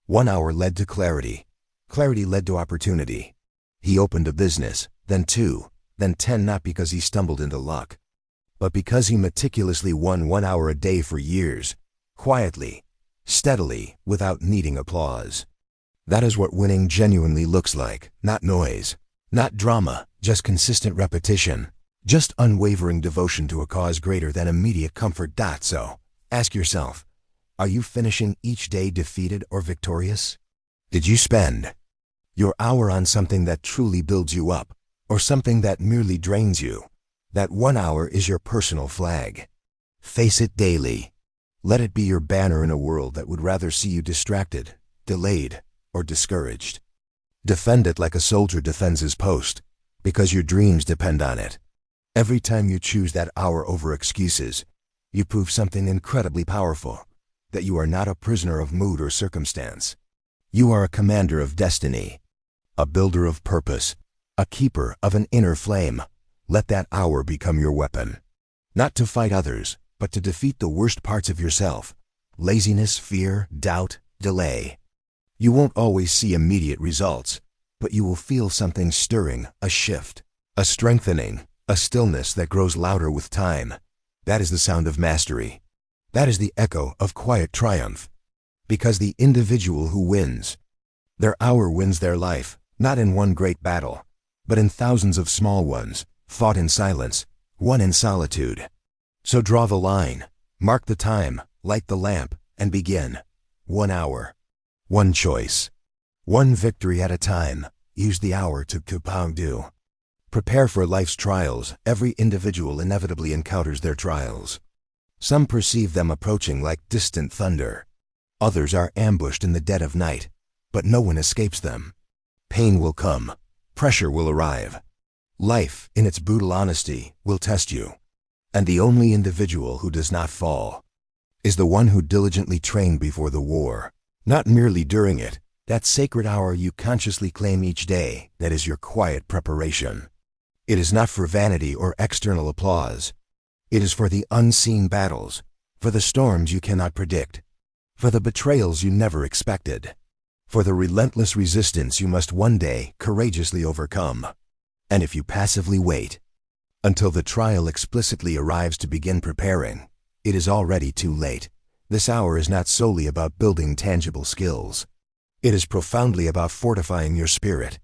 1 hour led to clarity. Clarity led to opportunity. He opened a business, then 2, then 10, not because he stumbled into luck, but because he meticulously won 1 hour a day for years, quietly, steadily, without needing applause. That is what winning genuinely looks like. Not noise, not drama, just consistent repetition, just unwavering devotion to a cause greater than immediate comfort. So, ask yourself, are you finishing each day defeated or victorious? Did you spend your hour on something that truly builds you up, or something that merely drains you? That 1 hour is your personal flag. Face it daily. Let it be your banner in a world that would rather see you distracted, delayed, or discouraged. Defend it like a soldier defends his post, because your dreams depend on it. Every time you choose that hour over excuses, you prove something incredibly powerful, that you are not a prisoner of mood or circumstance. You are a commander of destiny, a builder of purpose, a keeper of an inner flame. Let that hour become your weapon. Not to fight others, but to defeat the worst parts of yourself: laziness, fear, doubt, delay. You won't always see immediate results, but you will feel something stirring, a shift, a strengthening, a stillness that grows louder with time. That is the sound of mastery. That is the echo of quiet triumph. Because the individual who wins, their hour wins their life, not in one great battle, but in thousands of small ones, fought in silence, won in solitude. So draw the line, mark the time, light the lamp, and begin. 1 hour. One choice. One victory at a time. Use the hour to compound. Prepare for life's trials. Every individual inevitably encounters their trials. Some perceive them approaching like distant thunder. Others are ambushed in the dead of night, but no one escapes them. Pain will come. Pressure will arrive. Life, in its brutal honesty, will test you. And the only individual who does not fall is the one who diligently trained before the war, not merely during it. That sacred hour you consciously claim each day, that is your quiet preparation. It is not for vanity or external applause. It is for the unseen battles, for the storms you cannot predict, for the betrayals you never expected, for the relentless resistance you must one day courageously overcome. And if you passively wait until the trial explicitly arrives to begin preparing, it is already too late. This hour is not solely about building tangible skills. It is profoundly about fortifying your spirit.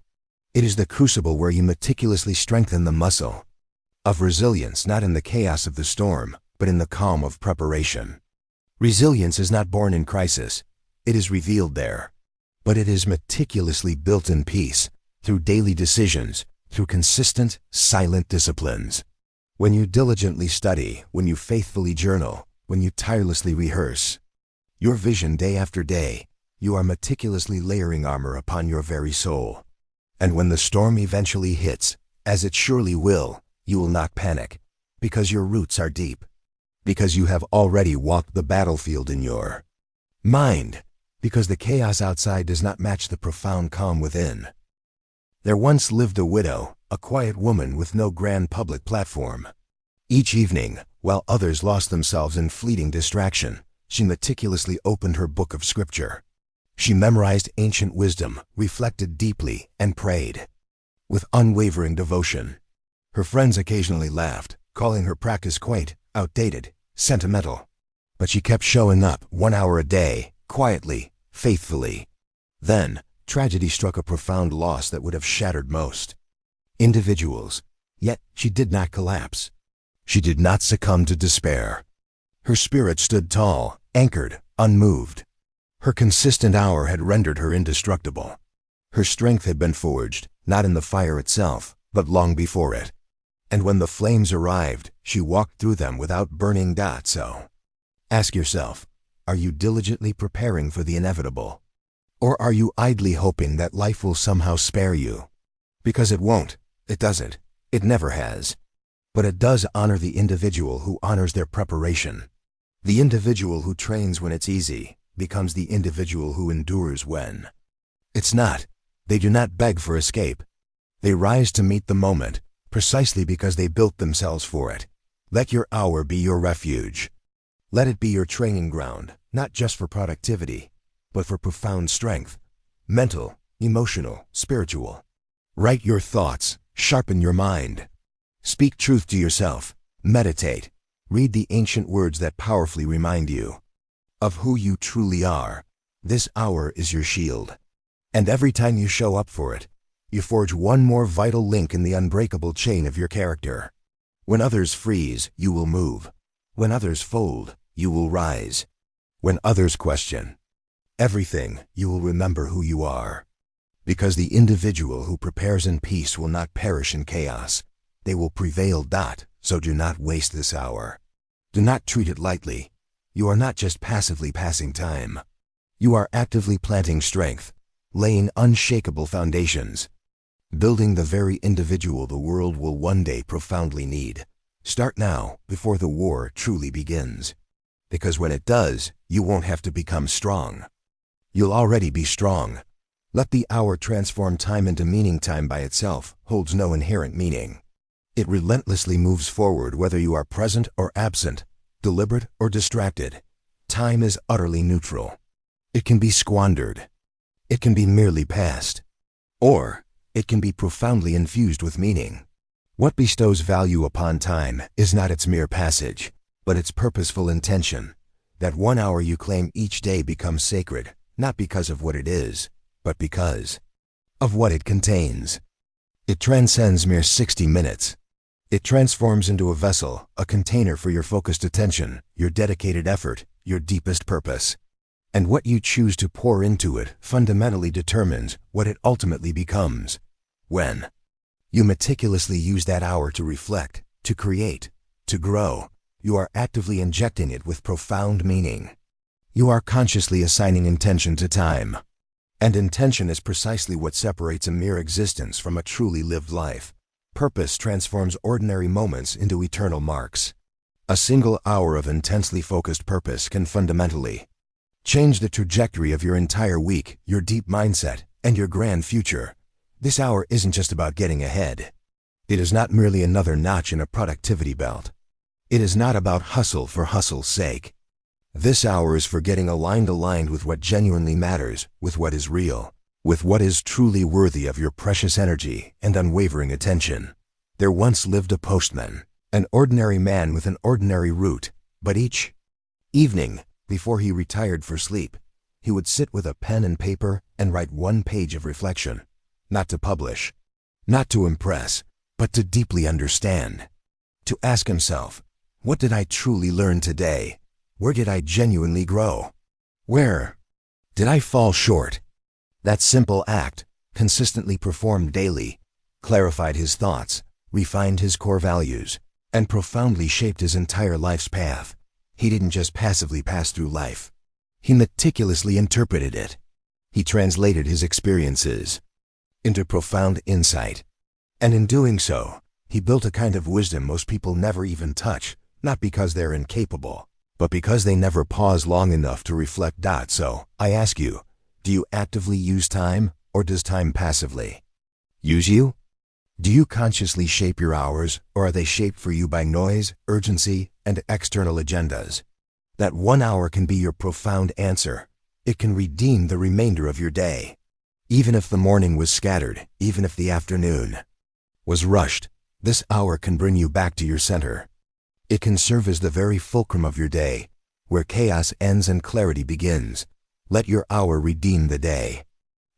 It is the crucible where you meticulously strengthen the muscle of resilience, not in the chaos of the storm, but in the calm of preparation. Resilience is not born in crisis. It is revealed there. But it is meticulously built in peace, through daily decisions, through consistent, silent disciplines. When you diligently study, when you faithfully journal, when you tirelessly rehearse your vision day after day, you are meticulously layering armor upon your very soul. And when the storm eventually hits, as it surely will, you will not panic, because your roots are deep, because you have already walked the battlefield in your mind, because the chaos outside does not match the profound calm within. There once lived a widow, a quiet woman with no grand public platform. Each evening, while others lost themselves in fleeting distraction, she meticulously opened her book of scripture. She memorized ancient wisdom, reflected deeply, and prayed with unwavering devotion. Her friends occasionally laughed, calling her practice quaint, outdated, sentimental. But she kept showing up 1 hour a day, quietly, faithfully. Then, tragedy struck, a profound loss that would have shattered most individuals. Yet, she did not collapse. She did not succumb to despair. Her spirit stood tall, anchored, unmoved. Her consistent hour had rendered her indestructible. Her strength had been forged, not in the fire itself, but long before it. And when the flames arrived, she walked through them without burning. So, ask yourself, are you diligently preparing for the inevitable? Or are you idly hoping that life will somehow spare you? Because it won't. It doesn't. It never has. But it does honor the individual who honors their preparation. The individual who trains when it's easy becomes the individual who endures when it's not. They do not beg for escape. They rise to meet the moment, precisely because they built themselves for it. Let your hour be your refuge. Let it be your training ground, not just for productivity, but for profound strength, mental, emotional, spiritual. Write your thoughts, sharpen your mind. Speak truth to yourself, meditate, read the ancient words that powerfully remind you of who you truly are. This hour is your shield. And every time you show up for it, you forge one more vital link in the unbreakable chain of your character. When others freeze, you will move. When others fold, you will rise. When others question everything, you will remember who you are. Because the individual who prepares in peace will not perish in chaos. They will prevail. So do not waste this hour. Do not treat it lightly. You are not just passively passing time. You are actively planting strength, laying unshakable foundations, building the very individual the world will one day profoundly need. Start now, before the war truly begins. Because when it does, you won't have to become strong. You'll already be strong. Let the hour transform time into meaning. Time by itself holds no inherent meaning. It relentlessly moves forward whether you are present or absent, deliberate or distracted. Time is utterly neutral. It can be squandered. It can be merely passed. Or it can be profoundly infused with meaning. What bestows value upon time is not its mere passage, but its purposeful intention. That 1 hour you claim each day becomes sacred, not because of what it is, but because of what it contains. It transcends mere 60 minutes. It transforms into a vessel, a container for your focused attention, your dedicated effort, your deepest purpose. And what you choose to pour into it fundamentally determines what it ultimately becomes. When you meticulously use that hour to reflect, to create, to grow, you are actively injecting it with profound meaning. You are consciously assigning intention to time. And intention is precisely what separates a mere existence from a truly lived life. Purpose transforms ordinary moments into eternal marks. A single hour of intensely focused purpose can fundamentally change the trajectory of your entire week, your deep mindset, and your grand future. This hour isn't just about getting ahead. It is not merely another notch in a productivity belt. It is not about hustle for hustle's sake. This hour is for getting aligned with what genuinely matters, with what is real, with what is truly worthy of your precious energy and unwavering attention. There once lived a postman, an ordinary man with an ordinary route, but each evening, before he retired for sleep, he would sit with a pen and paper and write 1 page of reflection, not to publish, not to impress, but to deeply understand. To ask himself, what did I truly learn today? Where did I genuinely grow? Where did I fall short? That simple act, consistently performed daily, clarified his thoughts, refined his core values, and profoundly shaped his entire life's path. He didn't just passively pass through life. He meticulously interpreted it. He translated his experiences into profound insight. And in doing so, he built a kind of wisdom most people never even touch, not because they're incapable, but because they never pause long enough to reflect. So, I ask you, do you actively use time, or does time passively use you? Do you consciously shape your hours, or are they shaped for you by noise, urgency, and external agendas? That 1 hour can be your profound answer. It can redeem the remainder of your day. Even if the morning was scattered, even if the afternoon was rushed, this hour can bring you back to your center. It can serve as the very fulcrum of your day, where chaos ends and clarity begins. Let your hour redeem the day.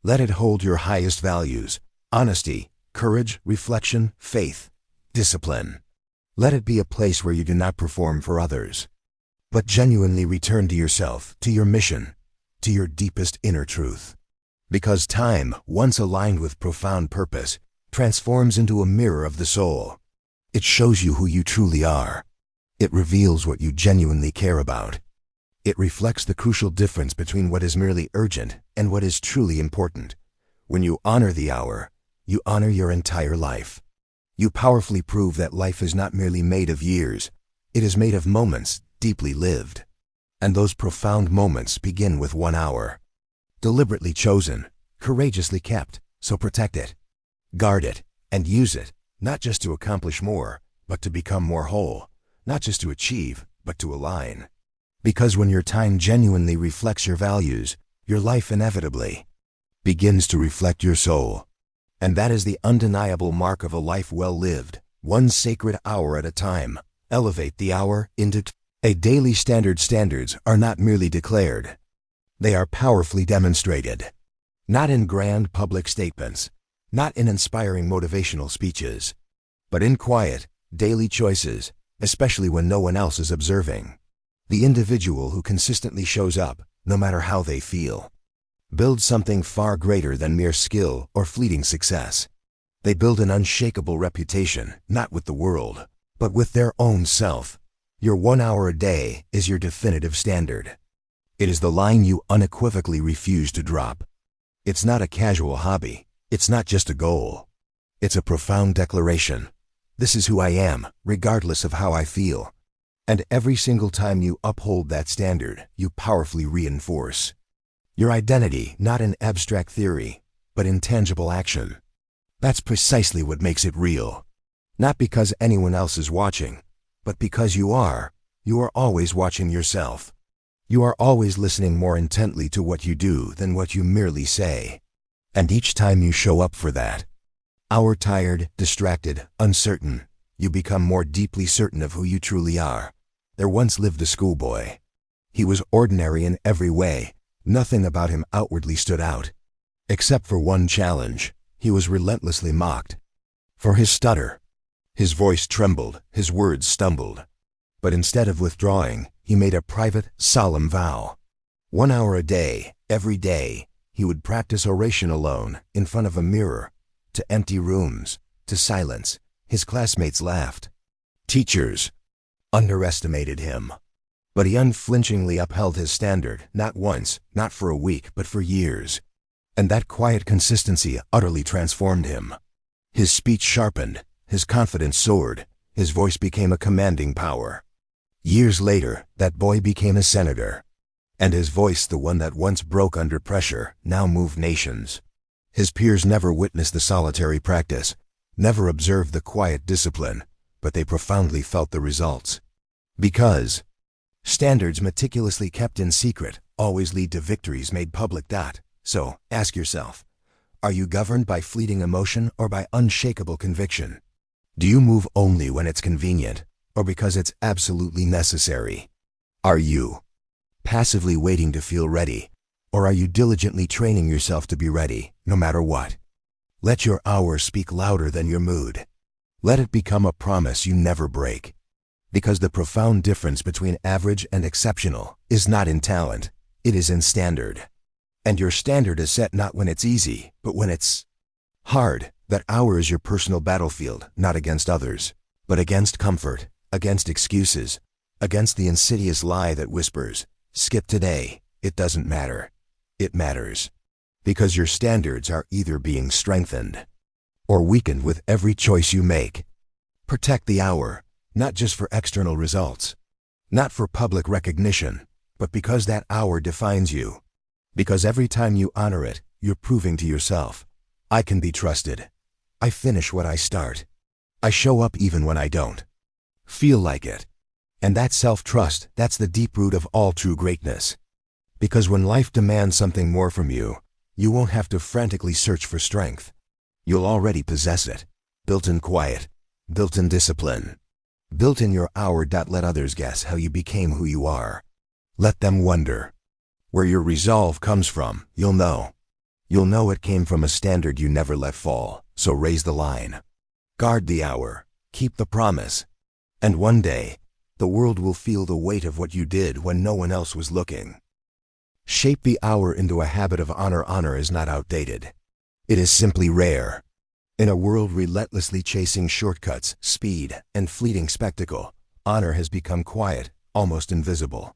Let it hold your highest values: honesty, courage, reflection, faith, discipline. Let it be a place where you do not perform for others, but genuinely return to yourself, to your mission, to your deepest inner truth. Because time, once aligned with profound purpose, transforms into a mirror of the soul. It shows you who you truly are. It reveals what you genuinely care about. It reflects the crucial difference between what is merely urgent and what is truly important. When you honor the hour, you honor your entire life. You powerfully prove that life is not merely made of years. It is made of moments deeply lived. And those profound moments begin with 1 hour. Deliberately chosen, courageously kept, so protect it. Guard it, and use it, not just to accomplish more, but to become more whole. Not just to achieve, but to align. Because when your time genuinely reflects your values, your life inevitably begins to reflect your soul. And that is the undeniable mark of a life well lived, 1 sacred hour at a time. Elevate the hour into a daily standard. Standards are not merely declared. They are powerfully demonstrated. Not in grand public statements, not in inspiring motivational speeches, but in quiet, daily choices, especially when no one else is observing. The individual who consistently shows up, no matter how they feel, builds something far greater than mere skill or fleeting success. They build an unshakable reputation, not with the world, but with their own self. Your 1 hour a day is your definitive standard. It is the line you unequivocally refuse to drop. It's not a casual hobby. It's not just a goal. It's a profound declaration. This is who I am, regardless of how I feel. And every single time you uphold that standard, you powerfully reinforce your identity, not in abstract theory, but in tangible action. That's precisely what makes it real. Not because anyone else is watching, but because you are. You are always watching yourself. You are always listening more intently to what you do than what you merely say. And each time you show up for that hour, tired, distracted, uncertain, you become more deeply certain of who you truly are. There once lived a schoolboy. He was ordinary in every way. Nothing about him outwardly stood out. Except for one challenge, he was relentlessly mocked. For his stutter. His voice trembled, his words stumbled. But instead of withdrawing, he made a private, solemn vow. 1 hour a day, every day, he would practice oration alone, in front of a mirror, to empty rooms, to silence. His classmates laughed. Teachers underestimated him. But he unflinchingly upheld his standard, not once, not for a week, but for years. And that quiet consistency utterly transformed him. His speech sharpened, his confidence soared, his voice became a commanding power. Years later, that boy became a senator. And his voice, the one that once broke under pressure, now moved nations. His peers never witnessed the solitary practice, never observed the quiet discipline, but they profoundly felt the results. Because standards meticulously kept in secret always lead to victories made public. So, ask yourself, are you governed by fleeting emotion or by unshakable conviction? Do you move only when it's convenient, or because it's absolutely necessary? Are you passively waiting to feel ready, or are you diligently training yourself to be ready, no matter what? Let your hour speak louder than your mood. Let it become a promise you never break. Because the profound difference between average and exceptional is not in talent, it is in standard. And your standard is set not when it's easy, but when it's hard. That hour is your personal battlefield, not against others, but against comfort, against excuses, against the insidious lie that whispers, skip today, it doesn't matter. It matters. Because your standards are either being strengthened or weakened with every choice you make. Protect the hour, not just for external results, not for public recognition, but because that hour defines you. Because every time you honor it, you're proving to yourself, I can be trusted. I finish what I start. I show up even when I don't feel like it. And that self-trust, that's the deep root of all true greatness. Because when life demands something more from you, you won't have to frantically search for strength. You'll already possess it, built in quiet, built in discipline, built in your hour. Let others guess how you became who you are. Let them wonder where your resolve comes from. You'll know. You'll know it came from a standard you never let fall. So raise the line. Guard the hour. Keep the promise. And one day, the world will feel the weight of what you did when no one else was looking. Shape the hour into a habit of honor. Honor is not outdated. It is simply rare. In a world relentlessly chasing shortcuts, speed, and fleeting spectacle, honor has become quiet, almost invisible.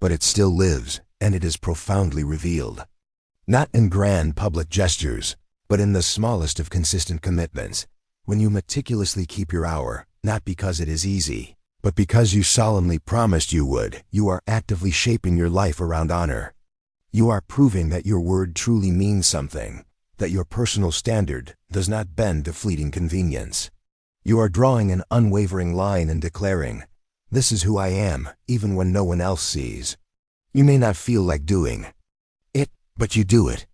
But it still lives, and it is profoundly revealed. Not in grand public gestures, but in the smallest of consistent commitments. When you meticulously keep your hour, not because it is easy, but because you solemnly promised you would, you are actively shaping your life around honor. You are proving that your word truly means something, that your personal standard does not bend to fleeting convenience. You are drawing an unwavering line and declaring, this is who I am, even when no one else sees. You may not feel like doing it, but you do it.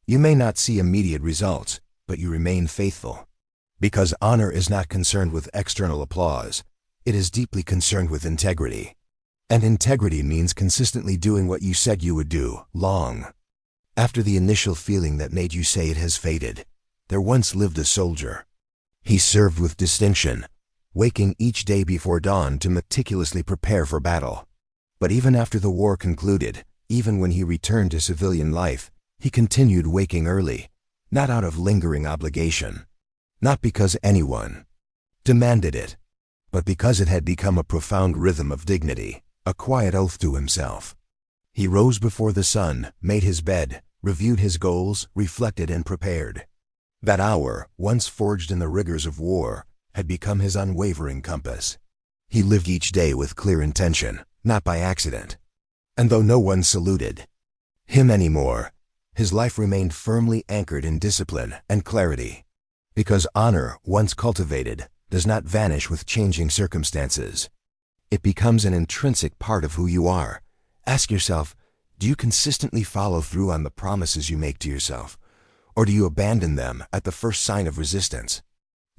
You may not see immediate results, but you remain faithful. Because honor is not concerned with external applause. It is deeply concerned with integrity. And integrity means consistently doing what you said you would do, long after the initial feeling that made you say it has faded. There once lived a soldier. He served with distinction, waking each day before dawn to meticulously prepare for battle. But even after the war concluded, even when he returned to civilian life, he continued waking early, not out of lingering obligation, not because anyone demanded it, but because it had become a profound rhythm of dignity, a quiet oath to himself. He rose before the sun, made his bed, reviewed his goals, reflected and prepared. That hour, once forged in the rigors of war, had become his unwavering compass. He lived each day with clear intention, not by accident. And though no one saluted him anymore, his life remained firmly anchored in discipline and clarity. Because honor, once cultivated, does not vanish with changing circumstances. It becomes an intrinsic part of who you are. Ask yourself, do you consistently follow through on the promises you make to yourself? Or do you abandon them at the first sign of resistance?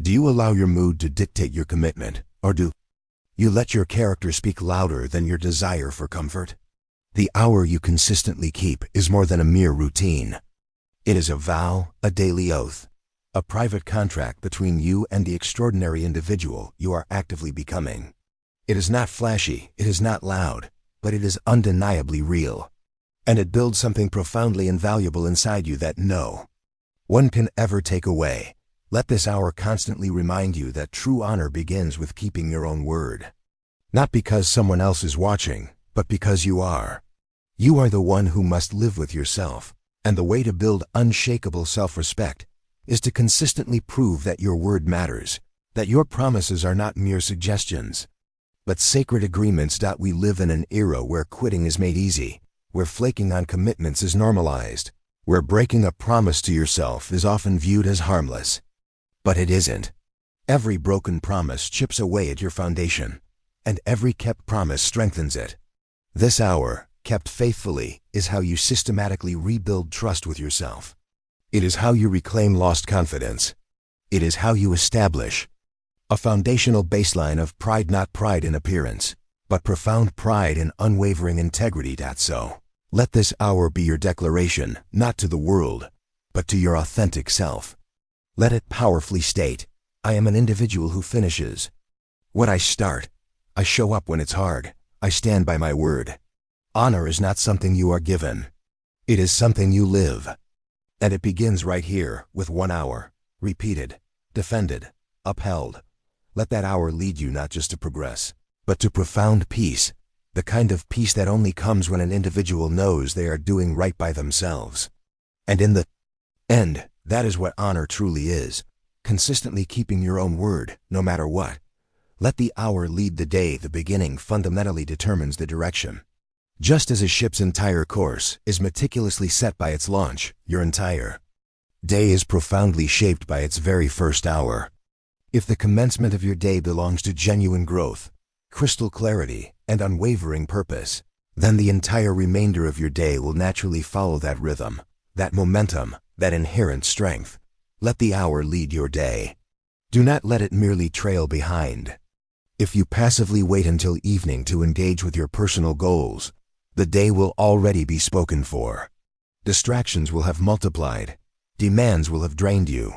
Do you allow your mood to dictate your commitment, or do you let your character speak louder than your desire for comfort? The hour you consistently keep is more than a mere routine. It is a vow, a daily oath, a private contract between you and the extraordinary individual you are actively becoming. It is not flashy, it is not loud, but it is undeniably real. And it builds something profoundly invaluable inside you that no one can ever take away. Let this hour constantly remind you that true honor begins with keeping your own word. Not because someone else is watching, but because you are. You are the one who must live with yourself, and the way to build unshakable self-respect is to consistently prove that your word matters, that your promises are not mere suggestions, but sacred agreements. We live in an era where quitting is made easy, where flaking on commitments is normalized, where breaking a promise to yourself is often viewed as harmless. But it isn't. Every broken promise chips away at your foundation, and every kept promise strengthens it. This hour, kept faithfully, is how you systematically rebuild trust with yourself. It is how you reclaim lost confidence. It is how you establish a foundational baseline of pride, not pride in appearance, but profound pride in unwavering integrity. So, let this hour be your declaration, not to the world, but to your authentic self. Let it powerfully state, I am an individual who finishes what I start. I show up when it's hard. I stand by my word. Honor is not something you are given. It is something you live. And it begins right here, with 1 hour, repeated, defended, upheld. Let that hour lead you not just to progress, but to profound peace, the kind of peace that only comes when an individual knows they are doing right by themselves. And in the end, that is what honor truly is, consistently keeping your own word, no matter what. Let the hour lead the day. The beginning fundamentally determines the direction. Just as a ship's entire course is meticulously set by its launch, your entire day is profoundly shaped by its very first hour. If the commencement of your day belongs to genuine growth, crystal clarity, and unwavering purpose, then the entire remainder of your day will naturally follow that rhythm, that momentum, that inherent strength. Let the hour lead your day. Do not let it merely trail behind. If you passively wait until evening to engage with your personal goals, the day will already be spoken for. Distractions will have multiplied. Demands will have drained you.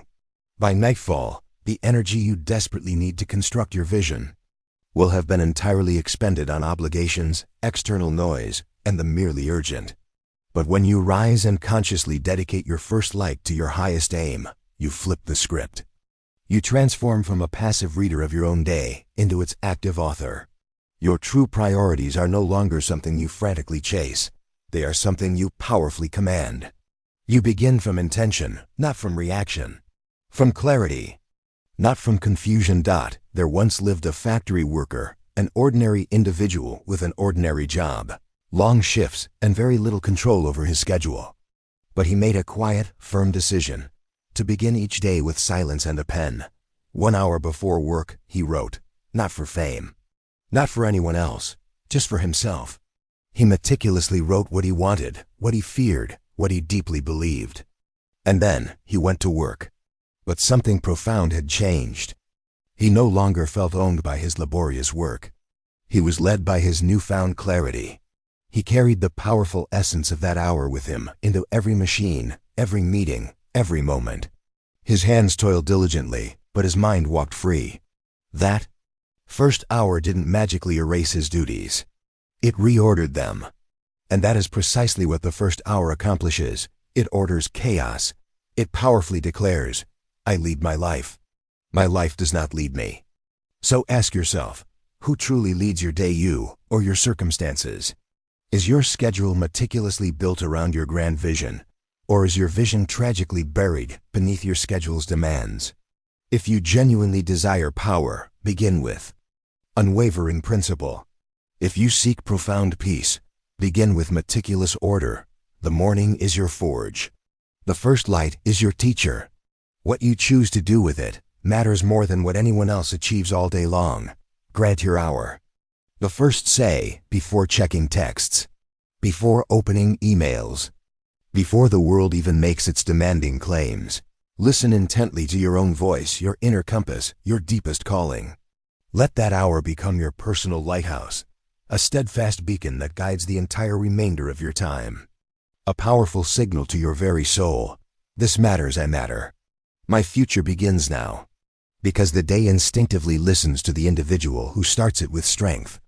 By nightfall, the energy you desperately need to construct your vision will have been entirely expended on obligations, external noise, and the merely urgent. But when you rise and consciously dedicate your first light to your highest aim, you flip the script. You transform from a passive reader of your own day into its active author. Your true priorities are no longer something you frantically chase. They are something you powerfully command. You begin from intention, not from reaction. From clarity, not from confusion. There once lived a factory worker, an ordinary individual with an ordinary job, long shifts, and very little control over his schedule. But he made a quiet, firm decision to begin each day with silence and a pen. 1 hour before work, he wrote, not for fame, not for anyone else, just for himself. He meticulously wrote what he wanted, what he feared, what he deeply believed. And then he went to work. But something profound had changed. He no longer felt owned by his laborious work. He was led by his newfound clarity. He carried the powerful essence of that hour with him into every machine, every meeting, every moment. His hands toiled diligently, but his mind walked free. That first hour didn't magically erase his duties. It reordered them. And that is precisely what the first hour accomplishes. It orders chaos. It powerfully declares, I lead my life. My life does not lead me. So ask yourself, who truly leads your day, you or your circumstances? Is your schedule meticulously built around your grand vision, Or is your vision tragically buried beneath your schedule's demands? If you genuinely desire power, begin with unwavering principle. If you seek profound peace, begin with meticulous order. The morning is your forge. The first light is your teacher. What you choose to do with it matters more than what anyone else achieves all day long. Grant your hour. The first say before checking texts, before opening emails, before the world even makes its demanding claims. Listen intently to your own voice, your inner compass, your deepest calling. Let that hour become your personal lighthouse, a steadfast beacon that guides the entire remainder of your time. A powerful signal to your very soul. This matters, I matter. My future begins now. Because the day instinctively listens to the individual who starts it with strength.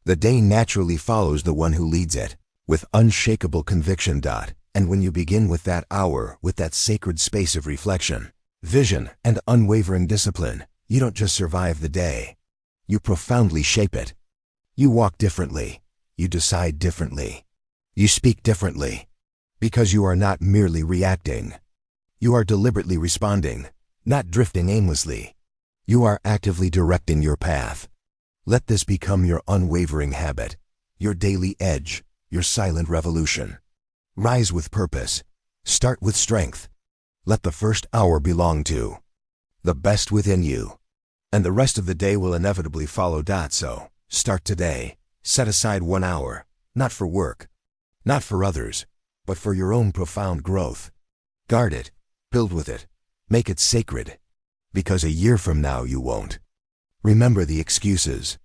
The day naturally follows the one who leads it, with unshakable conviction. And when you begin with that hour, with that sacred space of reflection, vision, and unwavering discipline, you don't just survive the day. You profoundly shape it. You walk differently. You decide differently. You speak differently. Because you are not merely reacting. You are deliberately responding, not drifting aimlessly. You are actively directing your path. Let this become your unwavering habit, your daily edge, your silent revolution. Rise with purpose. Start with strength. Let the first hour belong to the best within you. And the rest of the day will inevitably follow. So, start today. Set aside 1 hour, not for work, not for others, but for your own profound growth. Guard it. Build with it. Make it sacred. Because a year from now you won't remember the excuses.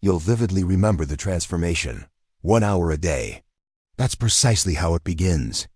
You'll vividly remember the transformation. 1 hour a day. That's precisely how it begins.